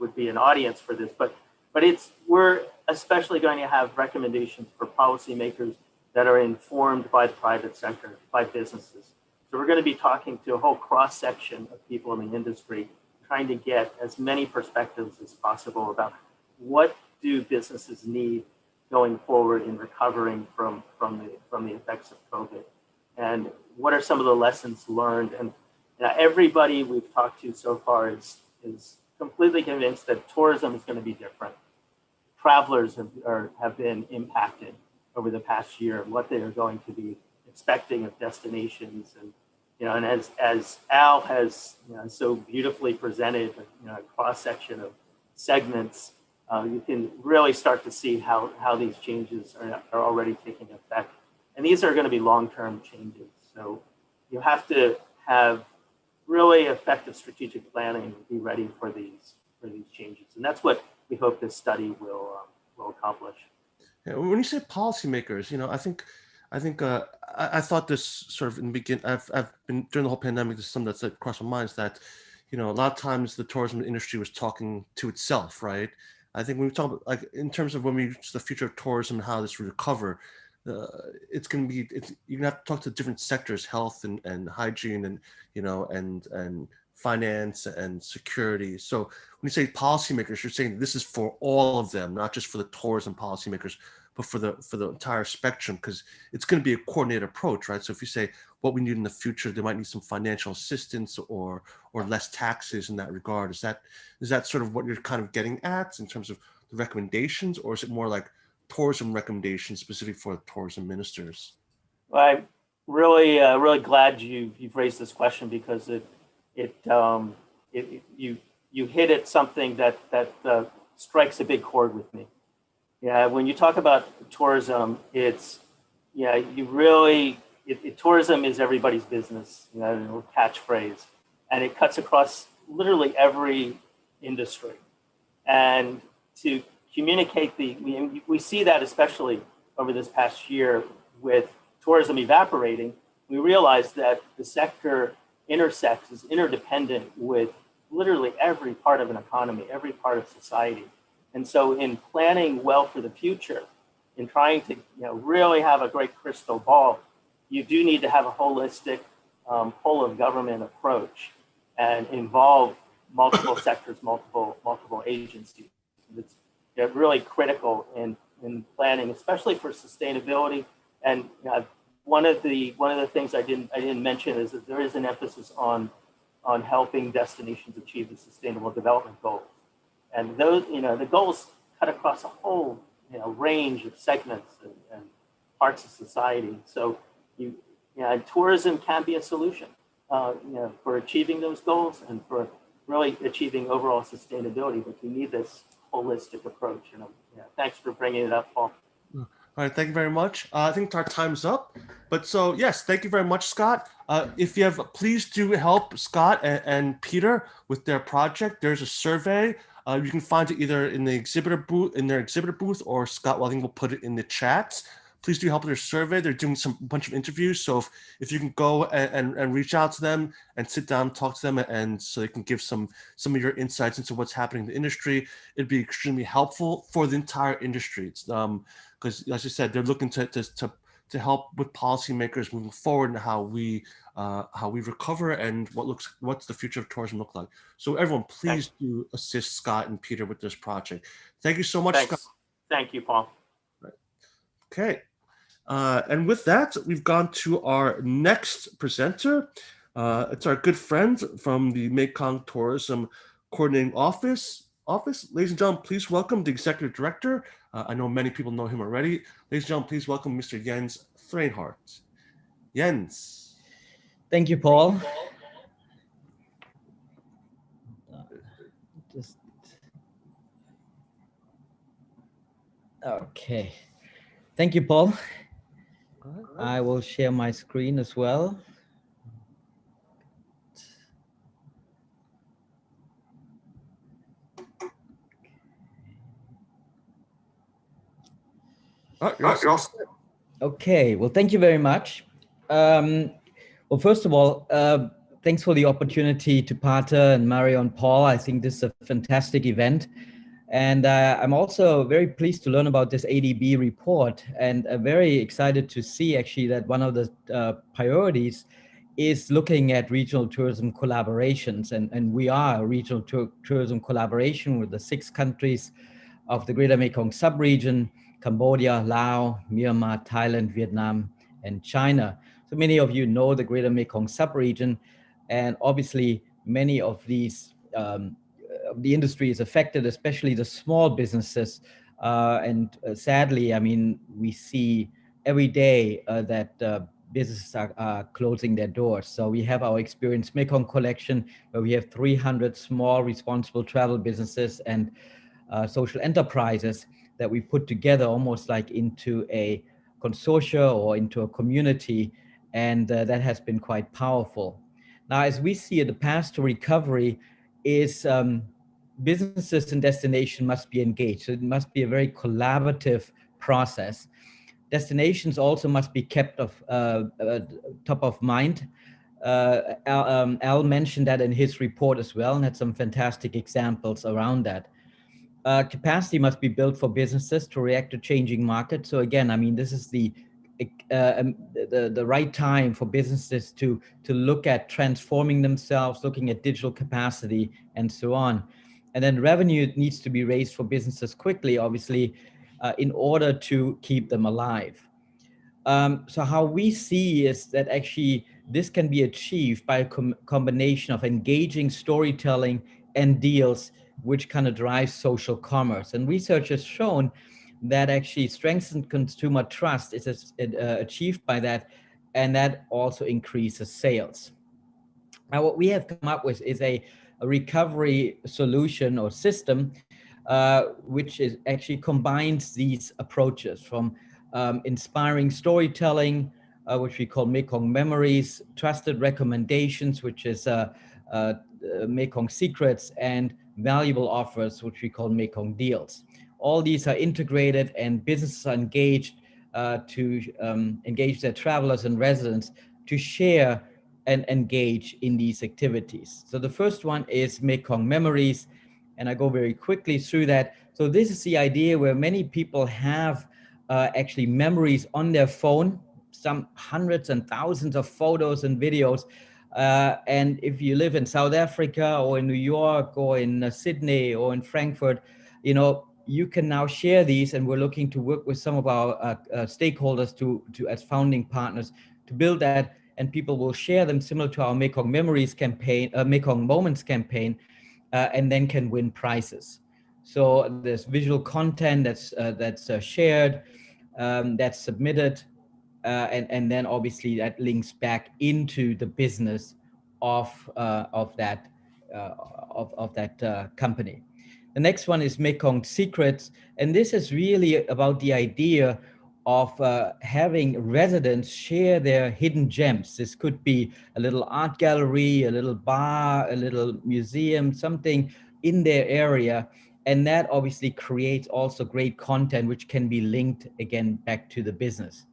would be an audience for this. But we're especially going to have recommendations for policymakers that are informed by the private sector, by businesses. So we're going to be talking to a whole cross-section of people in the industry, trying to get as many perspectives as possible about what do businesses need going forward in recovering from the effects of COVID, and what are some of the lessons learned. And everybody we've talked to so far is completely convinced that tourism is going to be different. Travelers have been impacted over the past year, what they are going to be expecting of destinations, and as Al has so beautifully presented, a cross section of segments. You can really start to see how these changes are already taking effect. And these are going to be long-term changes. So you have to have really effective strategic planning and be ready for these changes. And that's what we hope this study will accomplish. Yeah, when you say policymakers, I thought this sort of in the beginning, I've been during the whole pandemic, there's something that's crossed my mind is that, a lot of times the tourism industry was talking to itself, right? I think when we talk about, like, in terms of when we reach the future of tourism and how this will recover, it's going to be, you're going to have to talk to different sectors, health and hygiene and, and finance and security. So when you say policymakers, you're saying this is for all of them, not just for the tourism policymakers, but for the entire spectrum, because it's going to be a coordinated approach, right? So if you say what we need in the future, they might need some financial assistance or less taxes in that regard. Is that sort of what you're kind of getting at in terms of the recommendations, or is it more like tourism recommendations specific for tourism ministers? Well, I'm really glad you've raised this question, because you hit at something that strikes a big chord with me. Yeah, when you talk about tourism, tourism is everybody's business, catchphrase, and it cuts across literally every industry. And to communicate we see that especially over this past year with tourism evaporating, we realize that the sector intersects, is interdependent with literally every part of an economy, every part of society. And so in planning well for the future, in trying to really have a great crystal ball, you do need to have a holistic, whole of government approach and involve multiple sectors, multiple agencies. It's really critical in planning, especially for sustainability. And one of the things I didn't mention is that there is an emphasis on helping destinations achieve the Sustainable Development Goals. And those, the goals cut across a whole, range of segments and parts of society. So, tourism can be a solution, for achieving those goals and for really achieving overall sustainability. But you need this holistic approach. Thanks for bringing it up, Paul. All right, thank you very much. I think our time's up. But so, yes, thank you very much, Scott. If you have, please do help Scott and Peter with their project. There's a survey. You can find it either in the exhibitor booth, or Scott Welling will put it in the chat. Please do help with their survey. They're doing a bunch of interviews. So if you can go and reach out to them and sit down and talk to them, and so they can give some of your insights into what's happening in the industry, it'd be extremely helpful for the entire industry. It's because, as you said, they're looking to help with policymakers moving forward and how we recover and what's the future of tourism look like. So everyone, please do assist Scott and Peter with this project. Thank you so much, Scott. Thank you, Paul. Right. Okay. And with that, we've gone to our next presenter. It's our good friend from the Mekong Tourism Coordinating Office. Ladies and gentlemen, please welcome the Executive Director. I know many people know him already. Ladies and gentlemen, please welcome Mr. Jens Freinhardt. Jens. Thank you, Paul. Okay. Thank you, Paul. I will share my screen as well. You're all set. Okay, well, thank you very much. Well, first of all, thanks for the opportunity to Pater and Mario and Paul. I think this is a fantastic event. And I'm also very pleased to learn about this ADB report, and very excited to see actually that one of the priorities is looking at regional tourism collaborations. And we are a regional tourism collaboration with the 6 countries of the Greater Mekong sub-region: Cambodia, Laos, Myanmar, Thailand, Vietnam, and China. So many of you know the Greater Mekong sub-region, and obviously many of these the industry is affected, especially the small businesses. And sadly, I mean, we see every day that businesses are closing their doors. So we have our Experience Mekong collection, where we have 300 small responsible travel businesses and social enterprises that we put together almost like into a consortia or into a community. And that has been quite powerful. Now, as we see it, the path to recovery is businesses and destination must be engaged. So it must be a very collaborative process. Destinations also must be kept top of mind. Al mentioned that in his report as well, and had some fantastic examples around that. Capacity must be built for businesses to react to changing markets. So again, I mean, this is the right time for businesses to look at transforming themselves, looking at digital capacity, and so on. And then revenue needs to be raised for businesses quickly, obviously, in order to keep them alive. So how we see is that actually this can be achieved by a combination of engaging storytelling and deals, which kind of drives social commerce. And research has shown that actually strengthened consumer trust is achieved by that, and that also increases sales. Now, what we have come up with is a recovery solution or system, which is actually combines these approaches from inspiring storytelling, which we call Mekong Memories, trusted recommendations, which is Mekong Secrets, and valuable offers, which we call Mekong Deals. All these are integrated, and businesses are engaged to engage their travelers and residents to share and engage in these activities. So the first one is Mekong Memories, and I go very quickly through that. So this is the idea where many people have actually memories on their phone, some hundreds and thousands of photos and videos. And if you live in South Africa or in New York or in Sydney or in Frankfurt, you know, you can now share these, and we're looking to work with some of our stakeholders to as founding partners to build that, and people will share them similar to our Mekong Memories campaign, Mekong Moments campaign, and then can win prizes. So there's visual content that's shared, that's submitted, and then obviously that links back into the business of that company. The next one is Mekong Secrets, and this is really about the idea of having residents share their hidden gems. This could be a little art gallery, a little bar, a little museum, something in their area. And that obviously creates also great content, which can be linked again back to the business.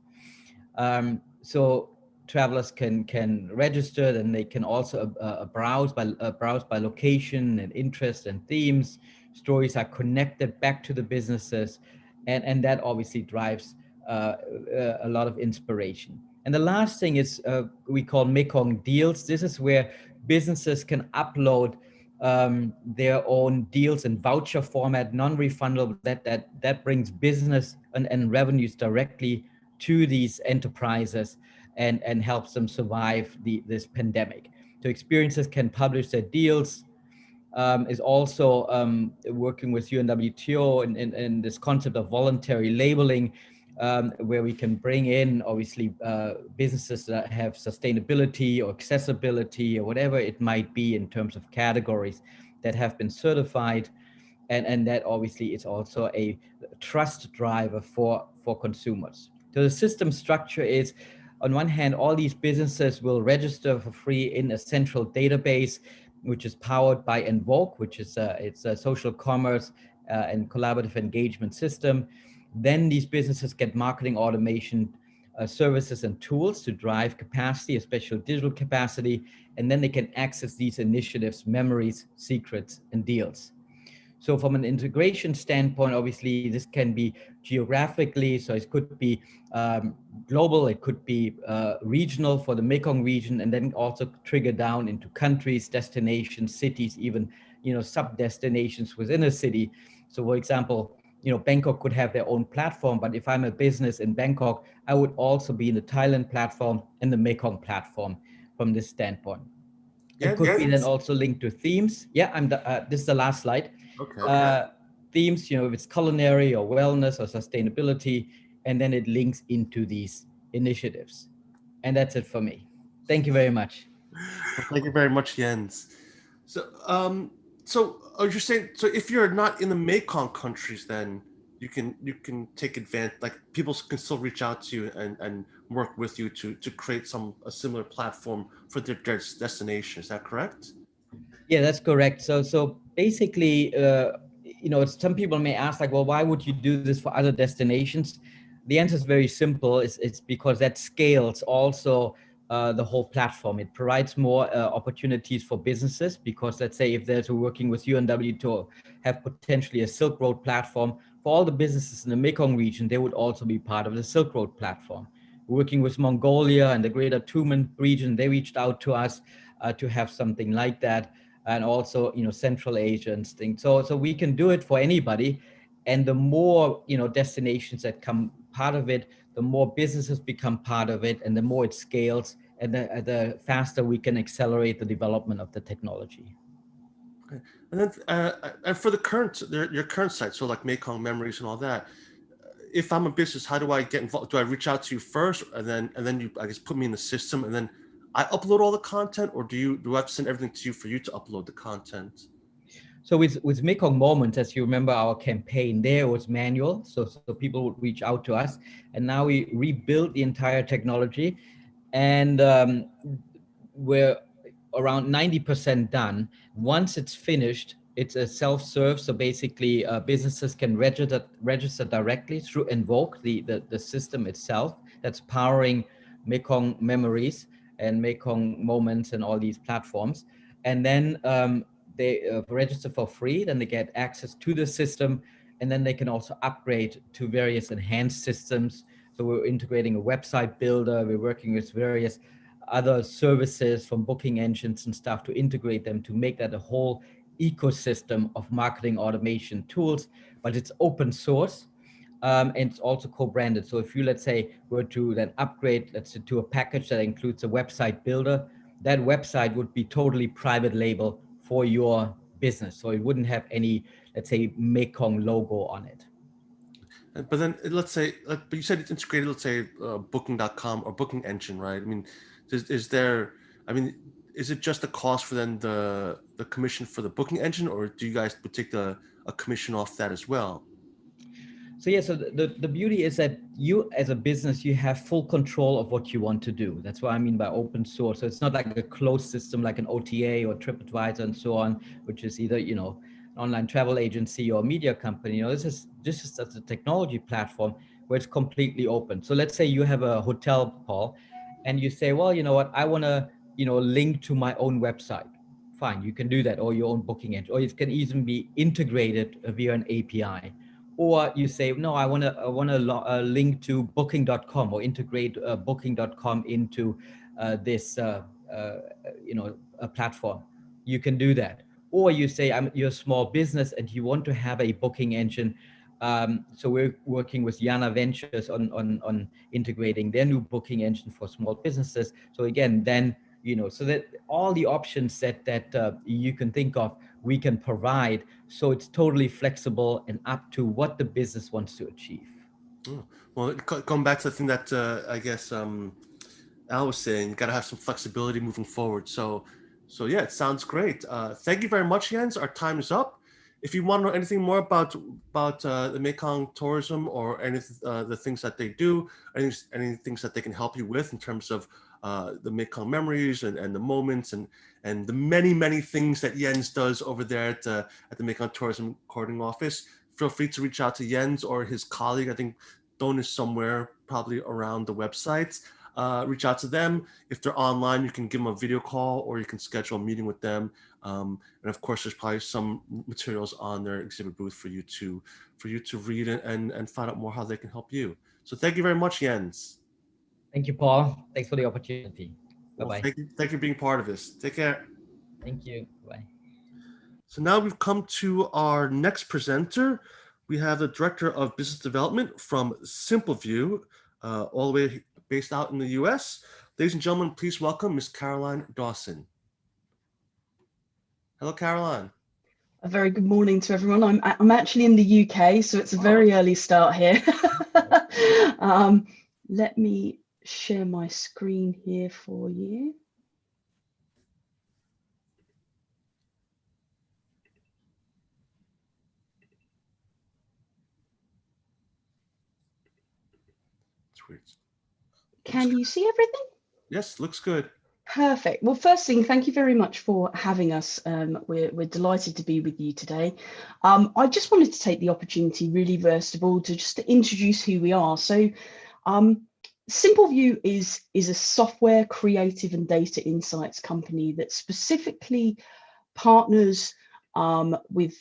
So travelers can register, and they can also browse by location and interest and themes. Stories are connected back to the businesses, and that obviously drives a lot of inspiration. And the last thing is we call Mekong Deals. This is where businesses can upload their own deals in voucher format, non-refundable. That brings business and revenues directly to these enterprises and helps them survive this pandemic. So experiences can publish their deals. Is also working with UNWTO in this concept of voluntary labeling, where we can bring in obviously businesses that have sustainability or accessibility or whatever it might be in terms of categories that have been certified. and that obviously is also a trust driver for consumers. So the system structure is, on one hand, all these businesses will register for free in a central database, which is powered by Envoke, which is it's a social commerce and collaborative engagement system. Then these businesses get marketing automation services and tools to drive capacity, especially digital capacity, and then they can access these initiatives, memories, secrets, and deals. So from an integration standpoint, obviously this can be geographically, so it could be global, it could be regional for the Mekong region, and then also trigger down into countries, destinations, cities, even sub-destinations within a city. So for example, Bangkok could have their own platform, but if I'm a business in Bangkok, I would also be in the Thailand platform and the Mekong platform from this standpoint. It could be then also linked to themes. Yeah, this is the last slide. Okay. Themes, if it's culinary or wellness or sustainability, and then it links into these initiatives. And that's it for me. Thank you very much. Well, thank you very much, Jens. So, you're saying, so if you're not in the Mekong countries, then you can take advantage, like people can still reach out to you and work with you to create a similar platform for their destination. Is that correct? Yeah, that's correct. So basically, some people may ask, like, well, why would you do this for other destinations? The answer is very simple. It's because that scales also the whole platform. It provides more opportunities for businesses, because let's say if they're working with UNW to have potentially a Silk Road platform, for all the businesses in the Mekong region, they would also be part of the Silk Road platform. Working with Mongolia and the Greater Tumen region, they reached out to us to have something like that. And also, Central Asia and things. So we can do it for anybody. And the more, destinations that come part of it, the more businesses become part of it, and the more it scales, and the faster we can accelerate the development of the technology. Okay. And then, and for your current site, so like Mekong Memories and all that, if I'm a business, how do I get involved? Do I reach out to you first, and then you, I guess, put me in the system, and then I upload all the content, or do I have to send everything to you for you to upload the content? So with Mekong Moments, as you remember our campaign, there was manual, so people would reach out to us, and now we rebuilt the entire technology, and we're around 90% done. Once it's finished, it's a self-serve, so basically businesses can register directly through Envoke, the system itself that's powering Mekong Memories and Mekong Moments and all these platforms. And then they register for free, then they get access to the system, and then they can also upgrade to various enhanced systems. So we're integrating a website builder, we're working with various other services from booking engines and stuff to integrate them to make that a whole ecosystem of marketing automation tools, but it's open source. And it's also co-branded. So if you, let's say, were to then upgrade, let's say, to a package that includes a website builder, that website would be totally private label for your business. So it wouldn't have any, let's say, Mekong logo on it. But then let's say, but you said it's integrated, let's say booking.com or booking engine, right? I mean, is it just the cost for then the commission for the booking engine, or do you guys take a commission off that as well? So yeah, so the beauty is that you as a business, you have full control of what you want to do. That's what I mean by open source. So it's not like a closed system like an OTA or TripAdvisor and so on, which is either, an online travel agency or media company. This is a technology platform where it's completely open. So let's say you have a hotel, Paul, and you say, well, you know what, I want to, link to my own website. Fine, you can do that, or your own booking engine, or it can even be integrated via an API. Or you say, no, I want to link to booking.com or integrate booking.com into this, a platform. You can do that. Or you say, you're a small business and you want to have a booking engine. So we're working with Yana Ventures on integrating their new booking engine for small businesses. So again, then, so that all the options that you can think of, we can provide. So it's totally flexible and up to what the business wants to achieve. Well, going back to the thing that I guess Al was saying, you got to have some flexibility moving forward. So yeah, it sounds great. Thank you very much, Jens. Our time is up. if you want to know anything more about the Mekong tourism or any the things that they do, any things that they can help you with in terms of the Mekong memories and the moments and the many things that Jens does over there at the Mekong Tourism Coordinating Office, feel free to reach out to Jens or his colleague. I think Don is somewhere probably around the website. Reach out to them. If they're online, you can give them a video call or you can schedule a meeting with them. And of course, there's probably some materials on their exhibit booth for you to read and find out more how they can help you. So thank you very much, Jens. Thank you, Paul. Thanks for the opportunity. Bye-bye. Well, thank you for being part of this. Take care. Thank you. Bye. So now we've come to our next presenter. We have the Director of Business Development from SimpleView, all the way based out in the US. Ladies and gentlemen, please welcome Ms. Caroline Dawson. Hello, Caroline. A very good morning to everyone. I'm actually in the UK, so it's a very early start here. Let me share my screen here for you. Sweet. Can you see everything? Yes, looks good. Perfect. Well, first thing, thank you very much for having us. We're delighted to be with you today. I just wanted to take the opportunity, really, first of all, to introduce who we are. So, SimpleView is a software, creative, and data insights company that specifically partners with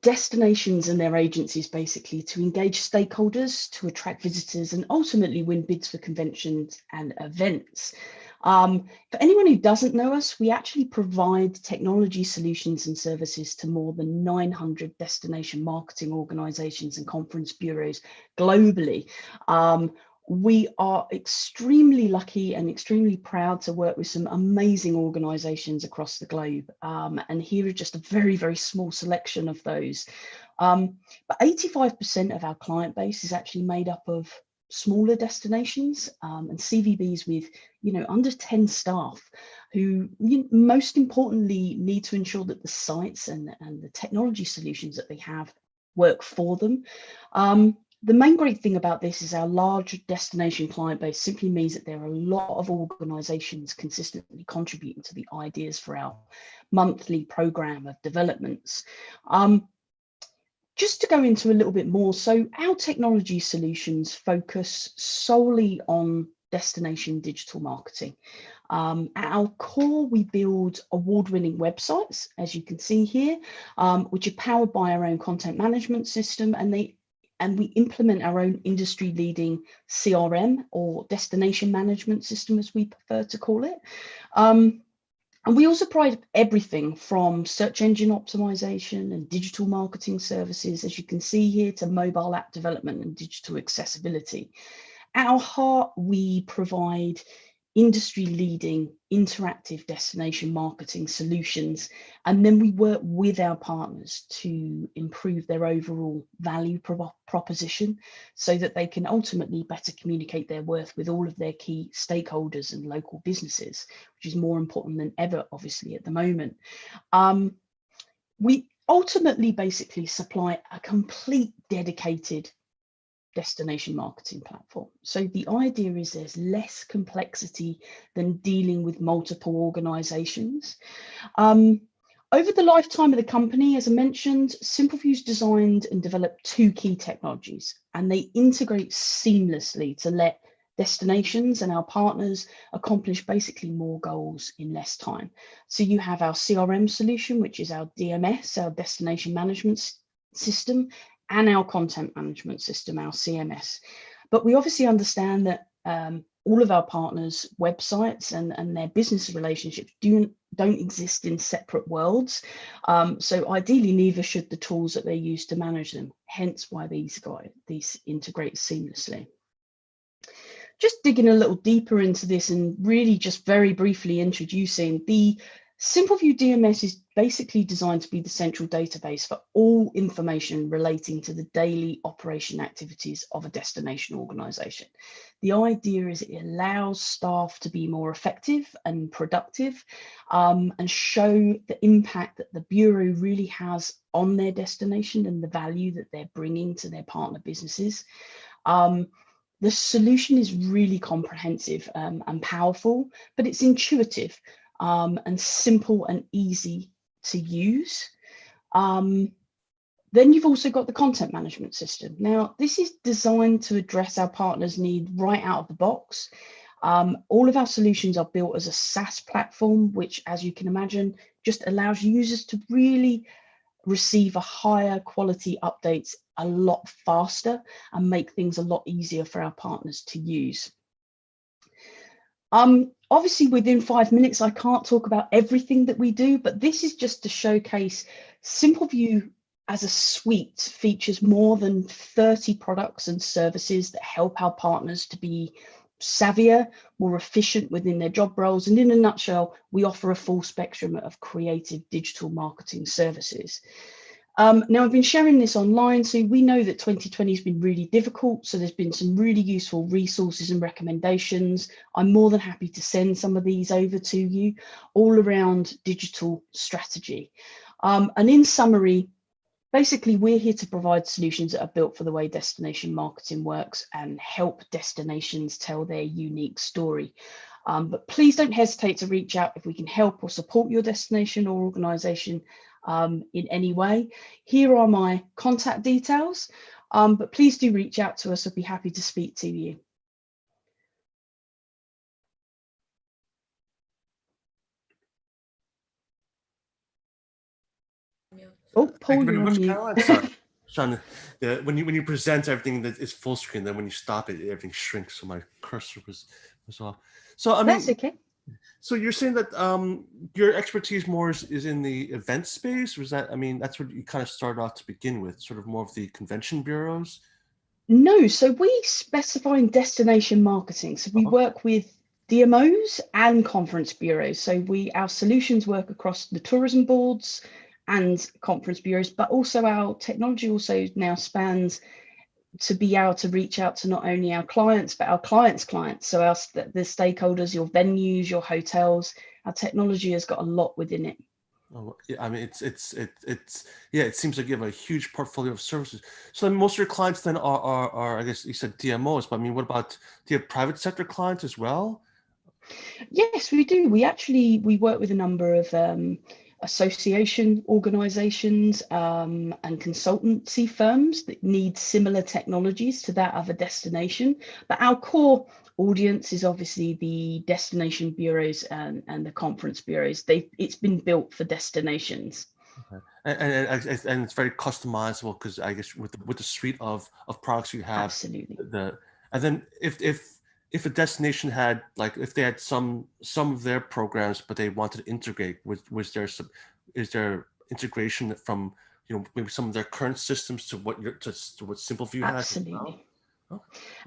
destinations and their agencies, basically, to engage stakeholders, to attract visitors, and ultimately win bids for conventions and events. For anyone who doesn't know us, we actually provide technology solutions and services to more than 900 destination marketing organizations and conference bureaus globally. We are extremely lucky and extremely proud to work with some amazing organizations across the globe. And here are just a very, very small selection of those. But 85% of our client base is actually made up of smaller destinations and CVBs with, under 10 staff who most importantly need to ensure that the sites and the technology solutions that they have work for them. The main great thing about this is our large destination client base simply means that there are a lot of organizations consistently contributing to the ideas for our monthly program of developments. Just to go into a little bit more, so our technology solutions focus solely on destination digital marketing. At our core, we build award-winning websites, as you can see here, which are powered by our own content management system, and we implement our own industry-leading CRM, or destination management system, as we prefer to call it. And we also provide everything from search engine optimization and digital marketing services, as you can see here, to mobile app development and digital accessibility. At our heart, we provide industry-leading interactive destination marketing solutions, and then we work with our partners to improve their overall value proposition so that they can ultimately better communicate their worth with all of their key stakeholders and local businesses, which is more important than ever, obviously, at the moment. We ultimately basically supply a complete dedicated destination marketing platform. So the idea is there's less complexity than dealing with multiple organizations. Over the lifetime of the company, as I mentioned, SimpleView's designed and developed two key technologies, and they integrate seamlessly to let destinations and our partners accomplish basically more goals in less time. So you have our CRM solution, which is our DMS, our destination management system, and our content management system, our CMS. But we obviously understand that all of our partners' websites and their business relationships don't exist in separate worlds. So ideally, neither should the tools that they use to manage them, hence why these integrate seamlessly. Just digging a little deeper into this and really just very briefly introducing the SimpleView DMS is basically designed to be the central database for all information relating to the daily operation activities of a destination organization. The idea is it allows staff to be more effective and productive, and show the impact that the Bureau really has on their destination and the value that they're bringing to their partner businesses. The solution is really comprehensive and powerful, but it's intuitive and simple and easy to use. Then you've also got the content management system. Now, this is designed to address our partners' need right out of the box. All of our solutions are built as a SaaS platform, which, as you can imagine, just allows users to really receive a higher quality updates a lot faster and make things a lot easier for our partners to use. Obviously, within 5 minutes, I can't talk about everything that we do, but this is just to showcase SimpleView as a suite features more than 30 products and services that help our partners to be savvier, more efficient within their job roles. And in a nutshell, we offer a full spectrum of creative digital marketing services. Now, I've been sharing this online, so we know that 2020 has been really difficult. So there's been some really useful resources and recommendations. I'm more than happy to send some of these over to you, all around digital strategy. And in summary, basically, we're here to provide solutions that are built for the way destination marketing works and help destinations tell their unique story. But please don't hesitate to reach out if we can help or support your destination or organization in any way. Here are my contact details, but please do reach out to us. I'd be happy to speak to you. Oh, Paul, you're on mute. Sorry, Sean, when you present everything that is full screen, then when you stop it, everything shrinks. So my cursor was off. So I mean, that's okay. So you're saying that your expertise more is in the event space? Was that, I mean, that's what you kind of started off to begin with, sort of more of the convention bureaus? No, so we specify in destination marketing. So we work with DMOs and conference bureaus. So our solutions work across the tourism boards and conference bureaus, but also our technology also now spans to be able to reach out to not only our clients, but our clients' clients. So the stakeholders, your venues, your hotels, our technology has got a lot within it. Oh, yeah, I mean, it seems like you have a huge portfolio of services. So then most of your clients then are I guess you said DMOs, but I mean, what about, do you have private sector clients as well? Yes, we do. We work with a number of association organizations and consultancy firms that need similar technologies to that of a destination. But our core audience is obviously the destination bureaus and the conference bureaus. It's been built for destinations. Okay. And it's very customizable because I guess with the suite of products you have. Absolutely. And then if a destination had, like, if they had some of their programs, but they wanted to integrate, is there integration from, you know, maybe some of their current systems to what SimpleView has? Absolutely. Oh.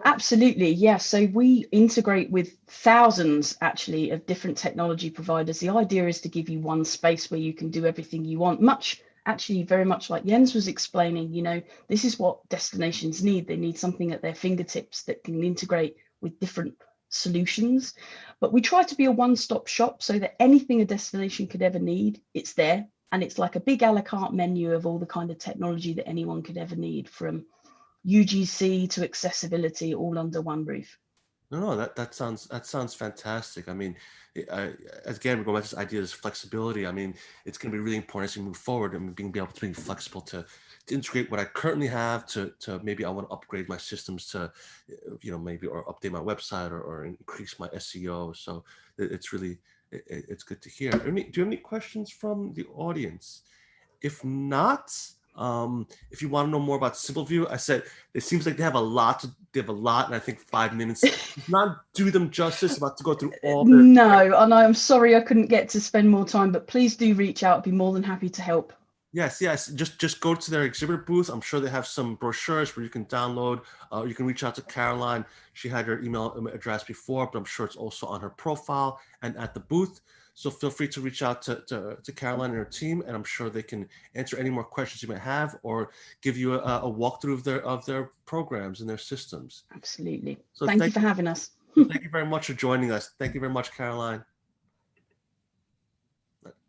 Absolutely, yes. So we integrate with thousands actually of different technology providers. The idea is to give you one space where you can do everything you want. Very much like Jens was explaining, you know, this is what destinations need. They need something at their fingertips that can integrate with different solutions. But we try to be a one-stop shop so that anything a destination could ever need, it's there. And it's like a big a la carte menu of all the kind of technology that anyone could ever need, from UGC to accessibility, all under one roof. No, that sounds fantastic. I mean, again, we're going back to this idea of this flexibility. I mean, it's going to be really important as we move forward and being able to be flexible to integrate what I currently have to maybe I want to upgrade my systems to, you know, maybe or update my website or increase my SEO. So it's really, it's good to hear. Do you have any questions from the audience? If not, if you want to know more about SimpleView, I said it seems like they have a lot, and I think 5 minutes does not do them justice. About to go through all their. No, and I'm sorry I couldn't get to spend more time, but please do reach out. I'd be more than happy to help. Yes. Just go to their exhibit booth. I'm sure they have some brochures where you can download. You can reach out to Caroline. She had her email address before, but I'm sure it's also on her profile and at the booth. So feel free to reach out to Caroline and her team, and I'm sure they can answer any more questions you might have or give you a walkthrough of their programs and their systems. Absolutely. So thank you for having us. Thank you very much for joining us. Thank you very much, Caroline.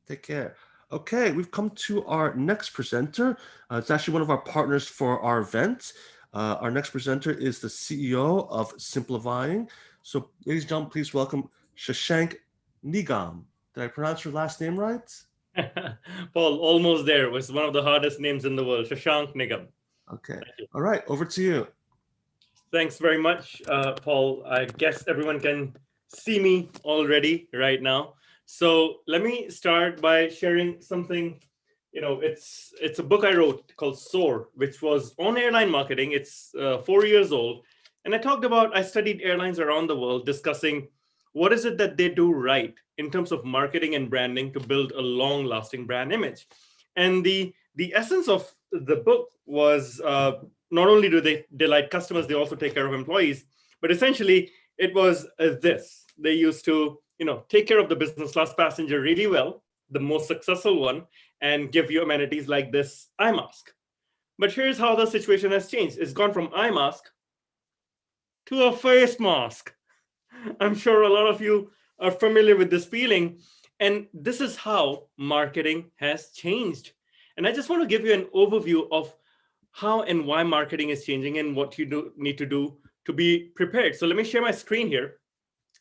Take care. Okay, we've come to our next presenter. It's actually one of our partners for our event. Our next presenter is the CEO of Simplifying. So, ladies and gentlemen, please welcome Shashank Nigam. Did I pronounce your last name right? Paul, almost there. It was one of the hardest names in the world, Shashank Nigam. Okay. All right, over to you. Thanks very much, Paul. I guess everyone can see me already right now. So let me start by sharing something. It's a book I wrote called Soar, which was on airline marketing. It's 4 years old. And I studied airlines around the world, discussing what is it that they do right in terms of marketing and branding to build a long-lasting brand image. And the essence of the book was not only do they delight customers, they also take care of employees. But essentially, it was this. They used to take care of the business class passenger really well, the most successful one, and give you amenities like this eye mask. But here's how the situation has changed. It's gone from eye mask to a face mask. I'm sure a lot of you are familiar with this feeling. And this is how marketing has changed. And I just want to give you an overview of how and why marketing is changing and what you need to do to be prepared. So let me share my screen here.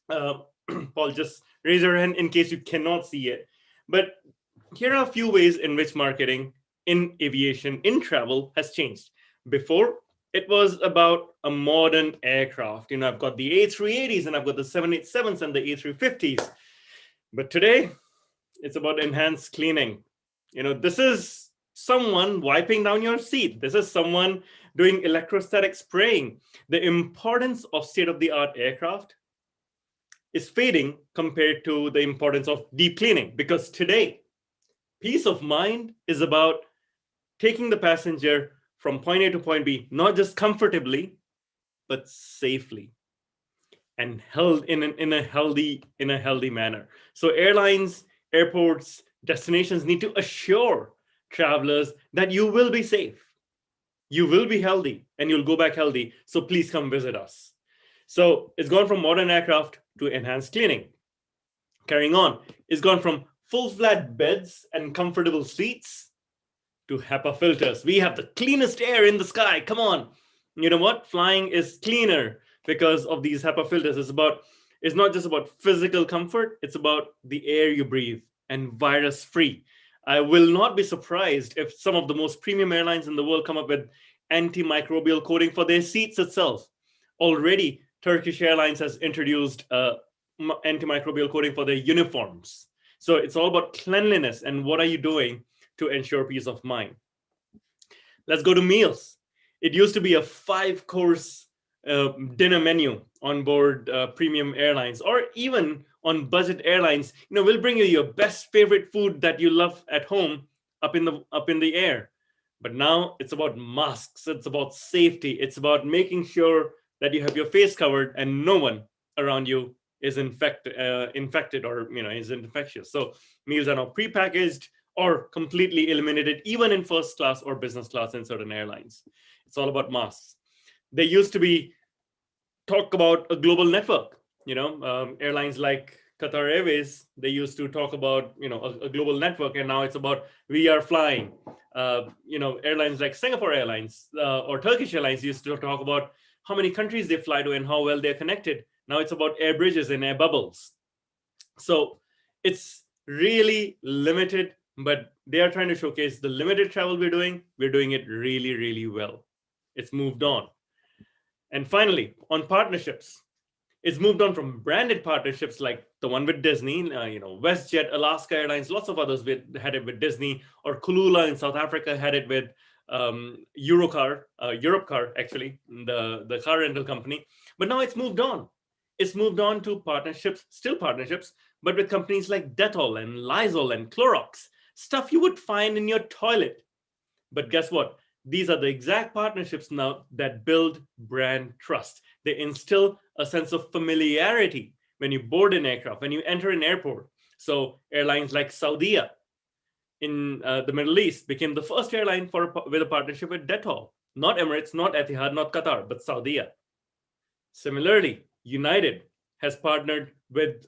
Paul, just raise your hand in case you cannot see it. But here are a few ways in which marketing in aviation, in travel, has changed. Before, it was about a modern aircraft. I've got the A380s and I've got the 787s and the A350s. But today, it's about enhanced cleaning. This is someone wiping down your seat. This is someone doing electrostatic spraying. The importance of state-of-the-art aircraft is fading compared to the importance of deep cleaning, because today, peace of mind is about taking the passenger from point A to point B, not just comfortably, but safely and held in a healthy manner. So airlines, airports, destinations need to assure travelers that you will be safe, you will be healthy, and you'll go back healthy. So please come visit us. So it's gone from modern aircraft to enhanced cleaning. Carrying on, it's gone from full flat beds and comfortable seats to HEPA filters. We have the cleanest air in the sky. Come on. You know what? Flying is cleaner because of these HEPA filters. It's not just about physical comfort. It's about the air you breathe and virus-free. I will not be surprised if some of the most premium airlines in the world come up with antimicrobial coating for their seats itself. Already, Turkish Airlines has introduced antimicrobial coating for their uniforms. So it's all about cleanliness and what are you doing to ensure peace of mind. Let's go to meals. It used to be a 5-course dinner menu on board premium airlines, or even on budget airlines. We'll bring you your best favorite food that you love at home up in the air. But now it's about masks. It's about safety. It's about making sure that you have your face covered and no one around you is infected or is infectious. So meals are now prepackaged or completely eliminated, even in first class or business class in certain airlines. It's all about masks. They used to be talk about a global network. Airlines like Qatar Airways, they used to talk about a global network, and now it's about we are flying. Airlines like Singapore Airlines or Turkish Airlines used to talk about how many countries they fly to and how well they're connected. Now it's about air bridges and air bubbles. So it's really limited, but they are trying to showcase the limited travel we're doing it really, really well. It's moved on. And finally, on partnerships, it's moved on from branded partnerships like the one with Disney, WestJet, Alaska Airlines, lots of others had it with Disney, or Kulula in South Africa had it with Europcar, actually, the car rental company. But now it's moved on. It's moved on to partnerships, still partnerships, but with companies like Dettol and Lysol and Clorox, stuff you would find in your toilet. But guess what? These are the exact partnerships now that build brand trust. They instill a sense of familiarity when you board an aircraft, when you enter an airport, So airlines like Saudia in the Middle East became the first airline with a partnership with Dettol. Not Emirates, not Etihad, not Qatar, but Saudia. Similarly, United has partnered with,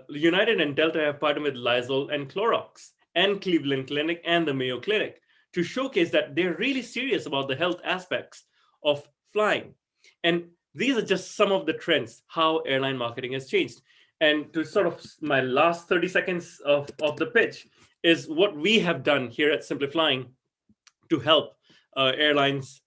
United and Delta have partnered with Lysol and Clorox and Cleveland Clinic and the Mayo Clinic to showcase that they're really serious about the health aspects of flying. And these are just some of the trends, how airline marketing has changed. And to sort of my last 30 seconds of the pitch is what we have done here at Simply Flying to help airlines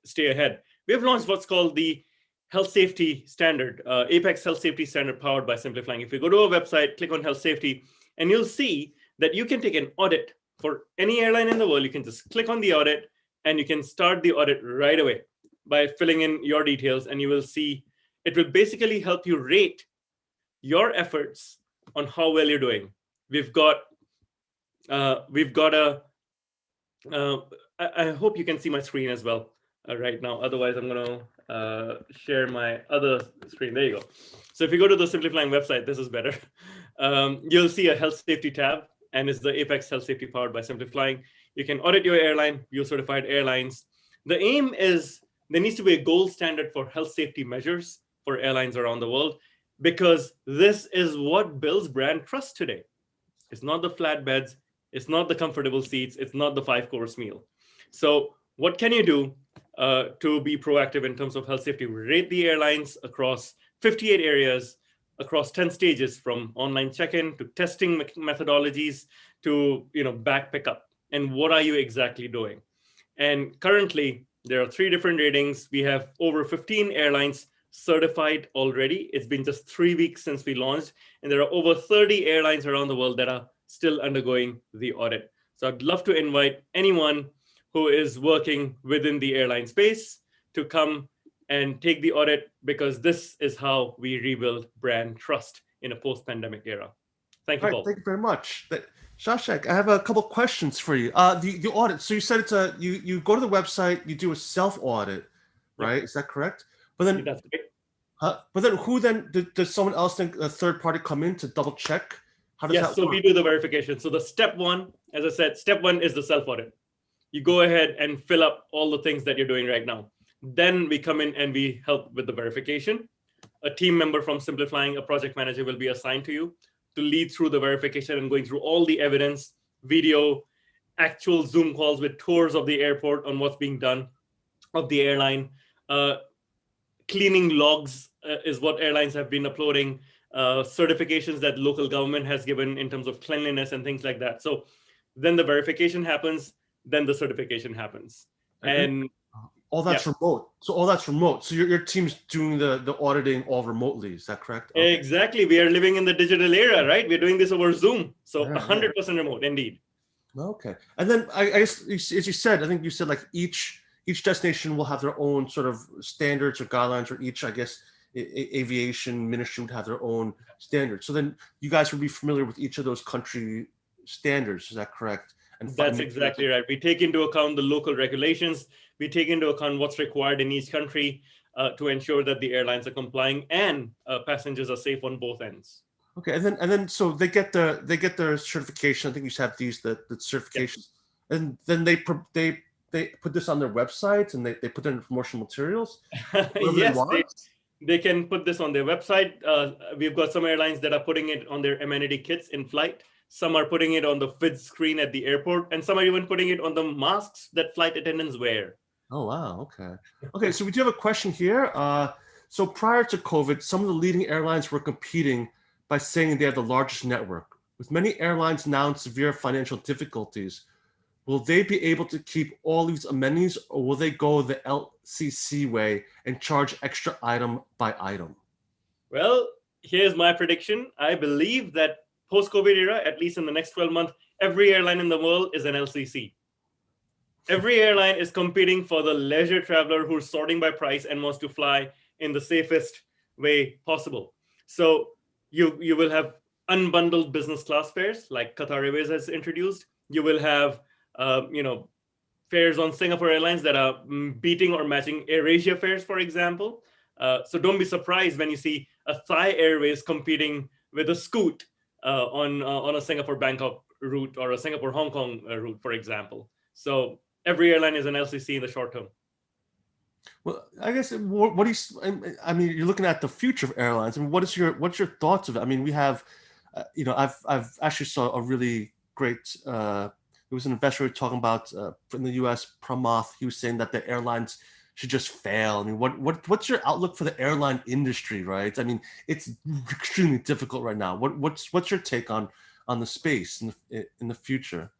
stay ahead. We have launched what's called the Health Safety Standard, Apex Health Safety Standard powered by Simply Flying. If you go to our website, click on Health Safety, and you'll see that you can take an audit for any airline in the world. You can just click on the audit and you can start the audit right away by filling in your details, and you will see it will basically help you rate your efforts on how well you're doing. We've got a, I hope you can see my screen as well right now. Otherwise, I'm going to share my other screen. There you go. So if you go to the Simply Flying website, this is better. You'll see a health safety tab, and it's the Apex Health Safety powered by Simply Flying. You can audit your airline, your certified airlines. The aim is there needs to be a gold standard for health safety measures for airlines around the world, because this is what builds brand trust today. It's not the flatbeds, it's not the comfortable seats, it's not the 5-course meal. So what can you do to be proactive in terms of health safety? We rate the airlines across 58 areas, across 10 stages, from online check-in to testing methodologies to back pickup. And what are you exactly doing? And currently, there are 3 different ratings. We have over 15 airlines certified already. It's been just 3 weeks since we launched, and there are over 30 airlines around the world that are still undergoing the audit. So I'd love to invite anyone who is working within the airline space to come and take the audit, because this is how we rebuild brand trust in a post-pandemic era. Thank you, Paul. Thank you very much. Shashank, I have a couple questions for you. The audit. So you said it's you go to the website, you do a self-audit, right? Yep. Is that correct? But then, that's great. But then who then does someone else think a third party come in to double check? How does that work? So we do the verification. So the step one, as I said, step one is the self-audit. You go ahead and fill up all the things that you're doing right now. Then we come in and we help with the verification. A team member from Simply Flying, a project manager, will be assigned to you to lead through the verification and going through all the evidence, video, actual Zoom calls with tours of the airport on what's being done of the airline. Cleaning logs is what airlines have been uploading, certifications that local government has given in terms of cleanliness and things like that. So then the verification happens, then the certification happens. And all that's remote. So all that's remote. So your team's doing the auditing all remotely. Is that correct? Okay. Exactly. We are living in the digital era, right? We're doing this over Zoom. So 100% remote, indeed. Okay. And then I guess, as you said, I think you said like each destination will have their own sort of standards or guidelines, or each, I guess, aviation ministry would have their own standards. So then you guys would be familiar with each of those country standards. Is that correct? And that's exactly right. We take into account the local regulations. We take into account what's required in each country to ensure that the airlines are complying and passengers are safe on both ends. Okay, and then so they get their certification. I think you have these the certifications, and then they put this on their website and they put it in promotional materials. Yes, they can put this on their website. We've got some airlines that are putting it on their amenity kits in flight. Some are putting it on the FID screen at the airport, and some are even putting it on the masks that flight attendants wear. Oh, wow. Okay. Okay, so we do have a question here. So prior to COVID, some of the leading airlines were competing by saying they have the largest network. With many airlines now in severe financial difficulties, will they be able to keep all these amenities, or will they go the LCC way and charge extra item by item? Well, here's my prediction. I believe that post-COVID era, at least in the next 12 months, every airline in the world is an LCC. Every airline is competing for the leisure traveler who's sorting by price and wants to fly in the safest way possible. So you will have unbundled business class fares like Qatar Airways has introduced. You will have fares on Singapore Airlines that are beating or matching AirAsia fares, for example. So don't be surprised when you see a Thai Airways competing with a Scoot on a Singapore Bangkok route or a Singapore Hong Kong route, for example. So every airline is an LCC in the short term. Well, I guess what do you? I mean, you're looking at the future of airlines. I mean, what's your thoughts of it? I mean, we have, I've actually saw a really great. It was an investor talking about in the U.S. Pramath. He was saying that the airlines should just fail. I mean, what's your outlook for the airline industry? Right? I mean, it's extremely difficult right now. What's your take on the space in the future?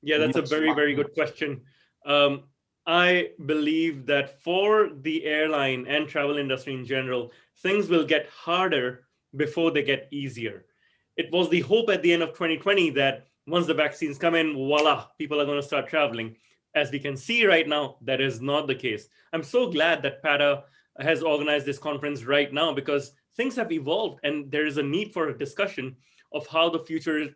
Yeah, that's a very good question. I believe that for the airline and travel industry in general, things will get harder before they get easier. It was the hope at the end of 2020 that once the vaccines come in, voila, people are going to start traveling. As we can see right now, that is not the case. I'm so glad that PATA has organized this conference right now because things have evolved and there is a need for a discussion of how the future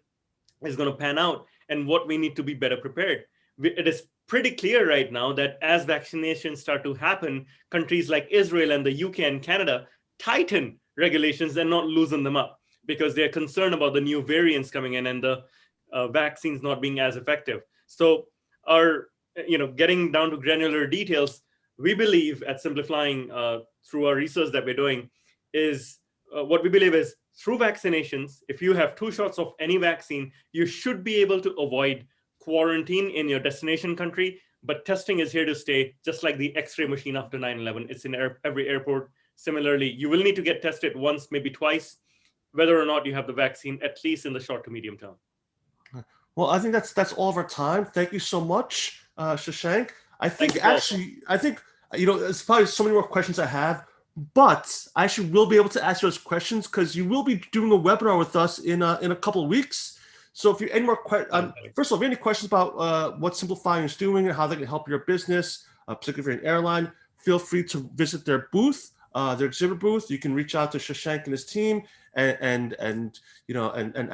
is going to pan out and what we need to be better prepared. It is pretty clear right now that as vaccinations start to happen, countries like Israel and the UK and Canada tighten regulations and not loosen them up because they're concerned about the new variants coming in and the vaccines not being as effective. So getting down to granular details, we believe at Simpliflying through our research that we're doing is what we believe is through vaccinations, if you have 2 shots of any vaccine, you should be able to avoid quarantine in your destination country, but testing is here to stay, just like the X-ray machine after 9/11. It's in every airport. Similarly, you will need to get tested once, maybe twice, whether or not you have the vaccine, at least in the short to medium term. Well, I think that's all of our time. Thank you so much, Shashank. I think there's probably so many more questions I have, but I actually will be able to ask those questions because you will be doing a webinar with us in a couple of weeks. So if you any more questions, first of all, if you have any questions about what Simplifying is doing and how they can help your business, particularly if you're an airline, feel free to visit their booth, their exhibit booth. You can reach out to Shashank and his team and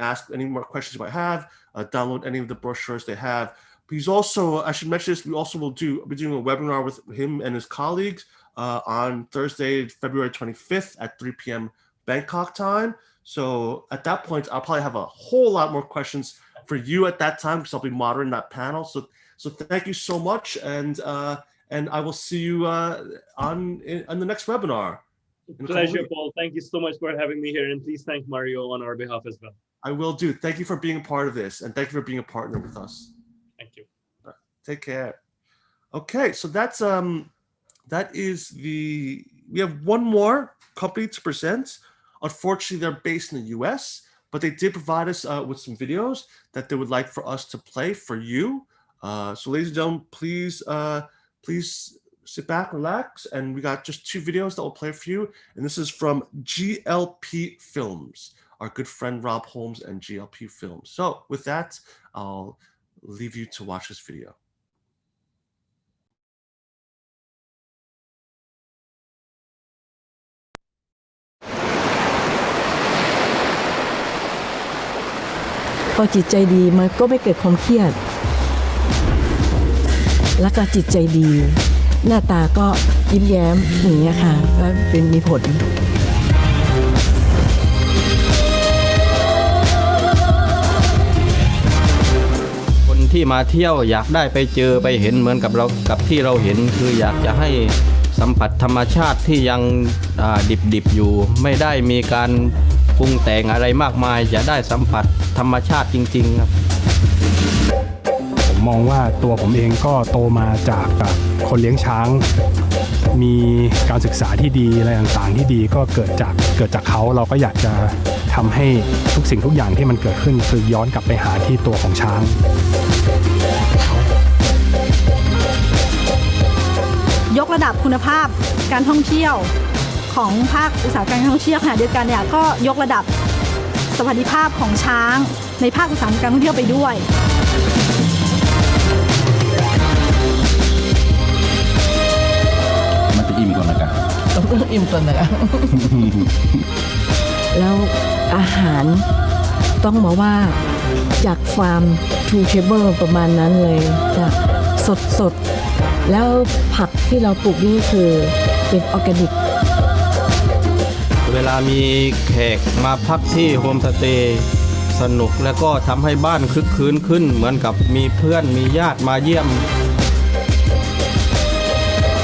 ask any more questions you might have. Download any of the brochures they have. But he's also, I should mention this, we also will be doing a webinar with him and his colleagues on Thursday, February 25th at 3 p.m. Bangkok time. So at that point, I'll probably have a whole lot more questions for you at that time because I'll be moderating that panel. So thank you so much, and I will see you on the next webinar. Pleasure, Paul. Thank you so much for having me here, and please thank Mario on our behalf as well. I will do. Thank you for being a part of this, and thank you for being a partner with us. Thank you. Take care. Okay, so we have one more company to present. Unfortunately, they're based in the US, but they did provide us with some videos that they would like for us to play for you. So ladies and gentlemen, please sit back, relax, and we got just 2 videos that we'll play for you. And this is from GLP Films, our good friend Rob Holmes and GLP Films. So with that, I'll leave you to watch this video.พอจิตใจดีมันก็ไม่เกิดความเครียดแล้วก็จิตใจดีหน้าตาก็ยิ้มแย้มอย่างเงี้ยค่ะก็เป็นมีผลคนที่มาเที่ยวอยากได้ไปเจอไปเห็นเหมือนกับเรากับที่เราเห็นคืออยากจะให้สัมผัสธรรมชาติที่ยังดิบอยู่ไม่ได้มีการปรุงแต่งอะไรมากมายจะได้สัมผัสธรรมชาติจริงๆครับผมมองว่าตัวผมเองก็โตมาจากคนเลี้ยงช้างมีการศึกษาที่ดีอะไรต่างๆที่ดีก็เกิดจากเขาเราก็อยากจะทำให้ทุกสิ่งทุกอย่างที่มันเกิดขึ้นคือย้อนกลับไปหาที่ตัวของช้างยกระดับคุณภาพการท่องเที่ยวของภาคอุตสาหกรรมการท่องเที่ยวขณะเดียวกันเนี่ยก็ยกระดับสวัสดิภาพของช้างในภาคอุตสาหกรรมการท่องเที่ยวไปด้วยมันจะอิ่มก่อนนะกันต้องอิ่มก่อนนะกันแล้วอาหารต้องบอกว่าจากฟาร์มทูเทเบิลประมาณนั้นเลยจะสดแล้วผักที่เราปลูกนี่คือเป็นออร์แกนิกเวลามีแขกมาพักที่โฮมสเตย์ สนุกและก็ทำให้บ้านคึกคืนขึ้นเหมือนกับมีเพื่อนมีญาติมาเยี่ยม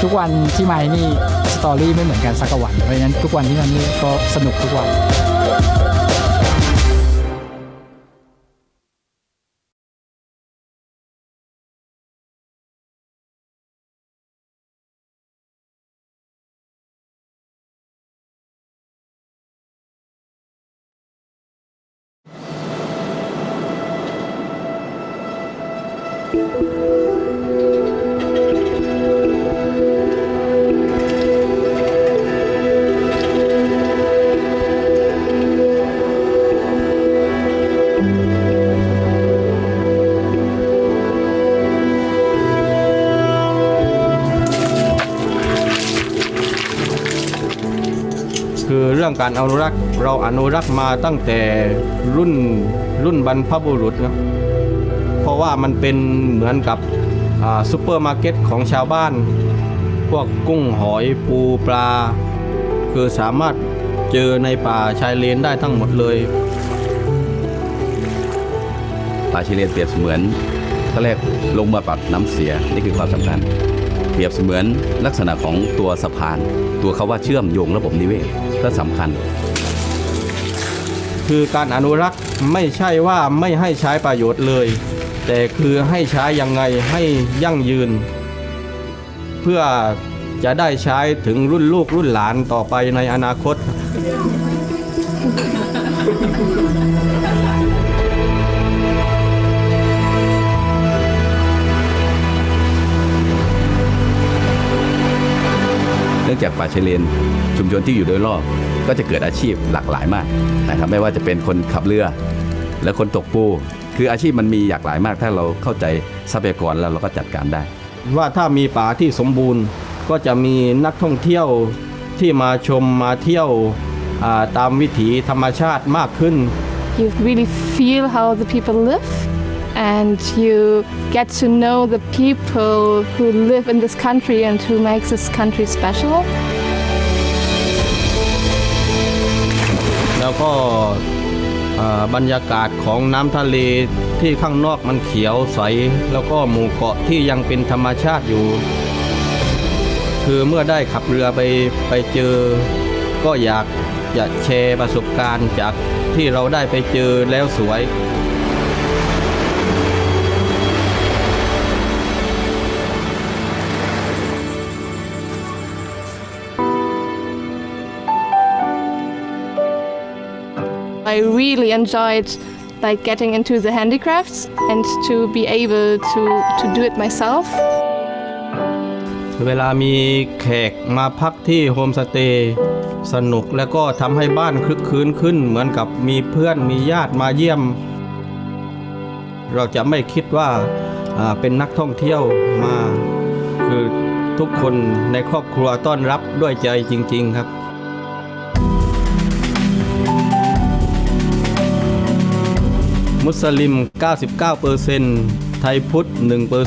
ทุกวันที่มานี่สตอรี่ไม่เหมือนกันสักวันเพราะฉะนั้นทุกวันที่มานี่ก็สนุกทุกวันคือเรื่องการอนุรักษ์เราอนุรักษ์มาตั้งแต่รุ่นบรรพบุรุษนะเพราะว่ามันเป็นเหมือนกับซุปเปอร์มาร์เก็ตของชาวบ้านพวกกุ้งหอยปูปลาคือสามารถเจอในป่าชายเลนได้ทั้งหมดเลยป่าชายเลนเปรียบเสมือนก็เรียกลงมาปัดน้ำเสียนี่คือความสำคัญเปรียบเสมือนลักษณะของตัวสะพานตัวเขาว่าเชื่อมโยงระบบนิเวศก็สำคัญคือการอนุรักษ์ไม่ใช่ว่าไม่ให้ใช้ประโยชน์เลยแต่คือให้ใช้ยังไงให้ยั่งยืนเพื่อจะได้ใช้ถึงรุ่นลูกรุ่นหลานต่อไปในอนาคตเนื่องจากป่าชายเลนชุมชนที่อยู่โดยรอบก็จะเกิดอาชีพหลากหลายมากนะครับไม่ว่าจะเป็นคนขับเรือและคนตกปูคืออาชีพมันมีหลากหลายมากถ้าเราเข้าใจทรัพยากรแล้วเราก็จัดการได้ว่าถ้ามีป่าที่สมบูรณ์ก็จะมีนักท่องเที่ยวที่มาชมมาเที่ยวตามวิถีธรรมชาติมากขึ้น You really feel how the people live and you get to know the people who live in this country and who makes this country special แล้วก็บรรยากาศของน้ำทะเลที่ข้างนอกมันเขียวใสแล้วก็หมู่เกาะที่ยังเป็นธรรมชาติอยู่คือเมื่อได้ขับเรือไปเจอก็อยากจะแชร์ประสบการณ์จากที่เราได้ไปเจอแล้วสวยI really enjoyed like getting into the handicrafts and to be able to do it myself เวลามีแขกมาพักที่โฮมสเตย์สนุกและก็ทำให้บ้านคึกคืนขึ้นเหมือนกับมีเพื่อนมีญาติมาเยี่ยมเราจะไม่คิดว่าเป็นนักท่องเที่ยวมาคือทุกคนในครอบครัวต้อนรับด้วยใจจริงๆครับมุสลิม 99% ไทยพุทธ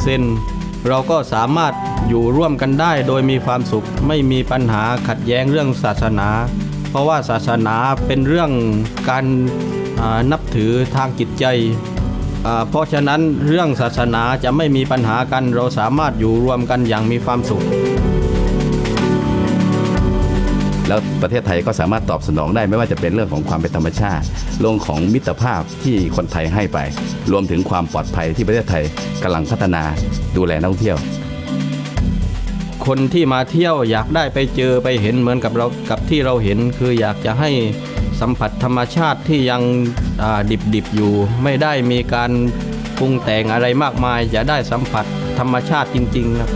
1% เราก็สามารถอยู่ร่วมกันได้โดยมีความสุขไม่มีปัญหาขัดแย้งเรื่องศาสนาเพราะว่าศาสนาเป็นเรื่องการนับถือทางจิตใจเพราะฉะนั้นเรื่องศาสนาจะไม่มีปัญหากันเราสามารถอยู่รวมกันอย่างมีความสุขแล้วประเทศไทยก็สามารถตอบสนองได้ไม่ว่าจะเป็นเรื่องของความเป็นธรรมชาติเรื่องของมิตรภาพที่คนไทยให้ไปรวมถึงความปลอดภัยที่ประเทศไทยกำลังพัฒนาดูแลนักท่องเที่ยวคนที่มาเที่ยวอยากได้ไปเจอไปเห็นเหมือนกับเรากับที่เราเห็นคืออยากจะให้สัมผัสธรรมชาติที่ยังดิบอยู่ไม่ได้มีการปรุงแต่งอะไรมากมายจะได้สัมผัสธรรมชาติจริงๆครับ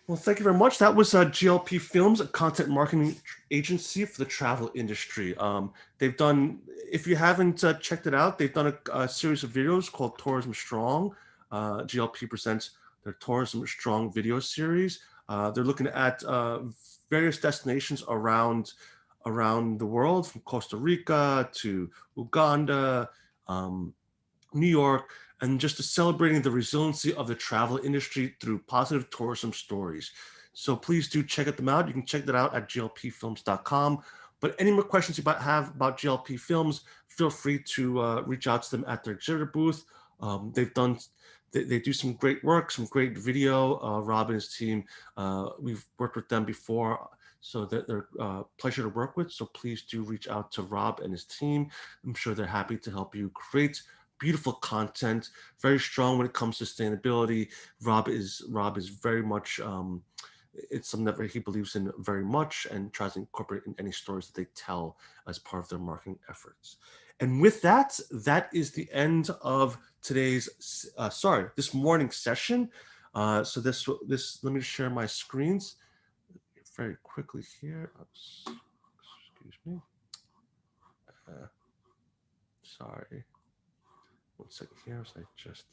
Well, thank you very much. That was GLP Films, a content marketing agency for the travel industry. They've done, if you haven't checked it out, they've done a series of videos called Tourism Strong. GLP presents their Tourism Strong video series. They're looking at various destinations around the world, from Costa Rica to Uganda, New York, and just celebrating the resiliency of the travel industry through positive tourism stories. So please do check them out. You can check that out at glpfilms.com. But any more questions you might have about GLP Films, feel free to reach out to them at their exhibitor booth. They do some great work, some great video. Rob and his team, we've worked with them before, so they're a pleasure to work with. So please do reach out to Rob and his team. I'm sure they're happy to help you create beautiful content, very strong when it comes to sustainability. Rob is very much, it's something that he believes in very much and tries to incorporate in any stories that they tell as part of their marketing efforts. And with that, that is the end of today's, this morning's session. So this, let me share my screens very quickly here. Excuse me. Sorry. 1 second here as I just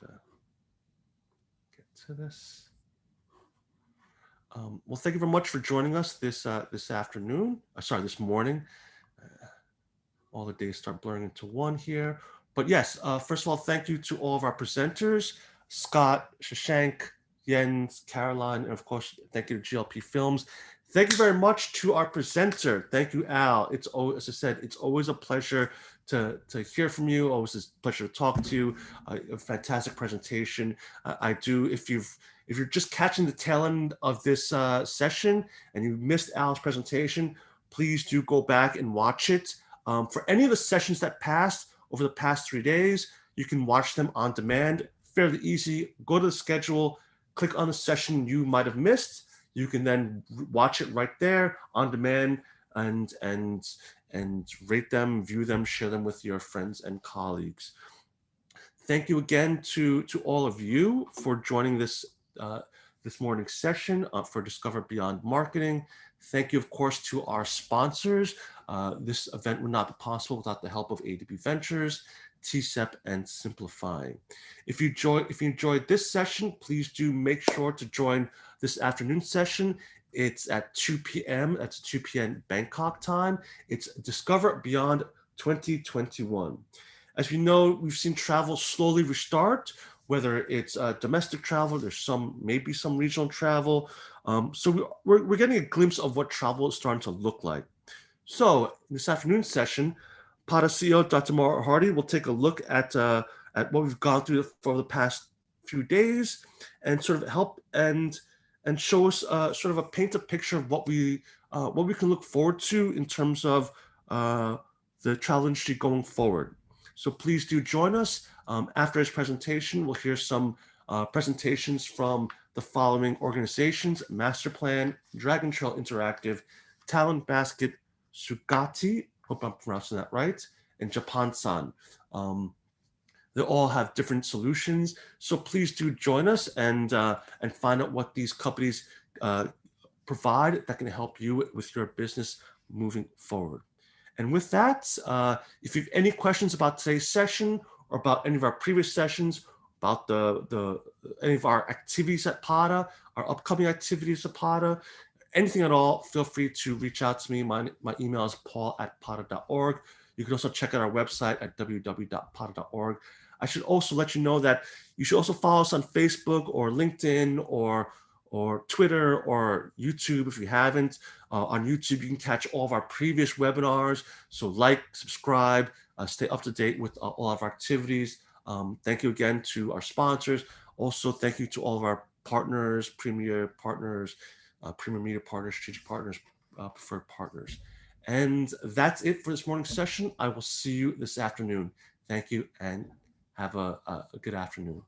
get to this. Well, thank you very much for joining us this afternoon. This morning. All the days start blurring into one here. But yes, first of all, thank you to all of our presenters, Scott, Shashank, Jens, Caroline, and of course, thank you to GLP Films. Thank you very much to our presenter. Thank you, Al. It's always, as I said, it's always a pleasure to hear from you. Always a pleasure to talk to you. A fantastic presentation. If you're just catching the tail end of this session and you missed Al's presentation, please do go back and watch it. For any of the sessions that passed over the past 3 days, you can watch them on demand. Fairly easy. Go to the schedule, click on the session you might have missed. You can then watch it right there on demand and rate them, view them, share them with your friends and colleagues. Thank you again to all of you for joining this this morning's session for Discover Beyond Marketing. Thank you, of course, to our sponsors. This event would not be possible without the help of ADB Ventures, TCEP, and Simplifying. If you enjoyed this session, please do make sure to join this afternoon session. It's at 2 p.m. That's 2 p.m. Bangkok time. It's Discover Beyond 2021. As you know, we've seen travel slowly restart, whether it's domestic travel, there's maybe some regional travel. So we're getting a glimpse of what travel is starting to look like. So this afternoon session, PADA CEO Dr. Maura Hardy will take a look at what we've gone through for the past few days and sort of help and show us paint a picture of what we can look forward to in terms of the travel industry going forward. So please do join us. After his presentation, we'll hear some presentations from the following organizations: Masterplan, Dragon Trail Interactive, Talent Basket, Sugati, hope I'm pronouncing that right, and Japan-san. They all have different solutions. So please do join us and find out what these companies provide that can help you with your business moving forward. And with that, if you have any questions about today's session or about any of our previous sessions, about any of our activities at PADA, our upcoming activities at PADA, anything at all, feel free to reach out to me. My email is paul@pada.org. You can also check out our website at www.pada.org. I should also let you know that you should also follow us on Facebook or LinkedIn or Twitter or YouTube if you haven't. On YouTube, you can catch all of our previous webinars. So like, subscribe, stay up to date with all of our activities. Thank you again to our sponsors. Also, thank you to all of our partners, premier partners, Premier Media partners, strategic partners, preferred partners. And that's it for this morning's session. I will see you this afternoon. Thank you and have a good afternoon.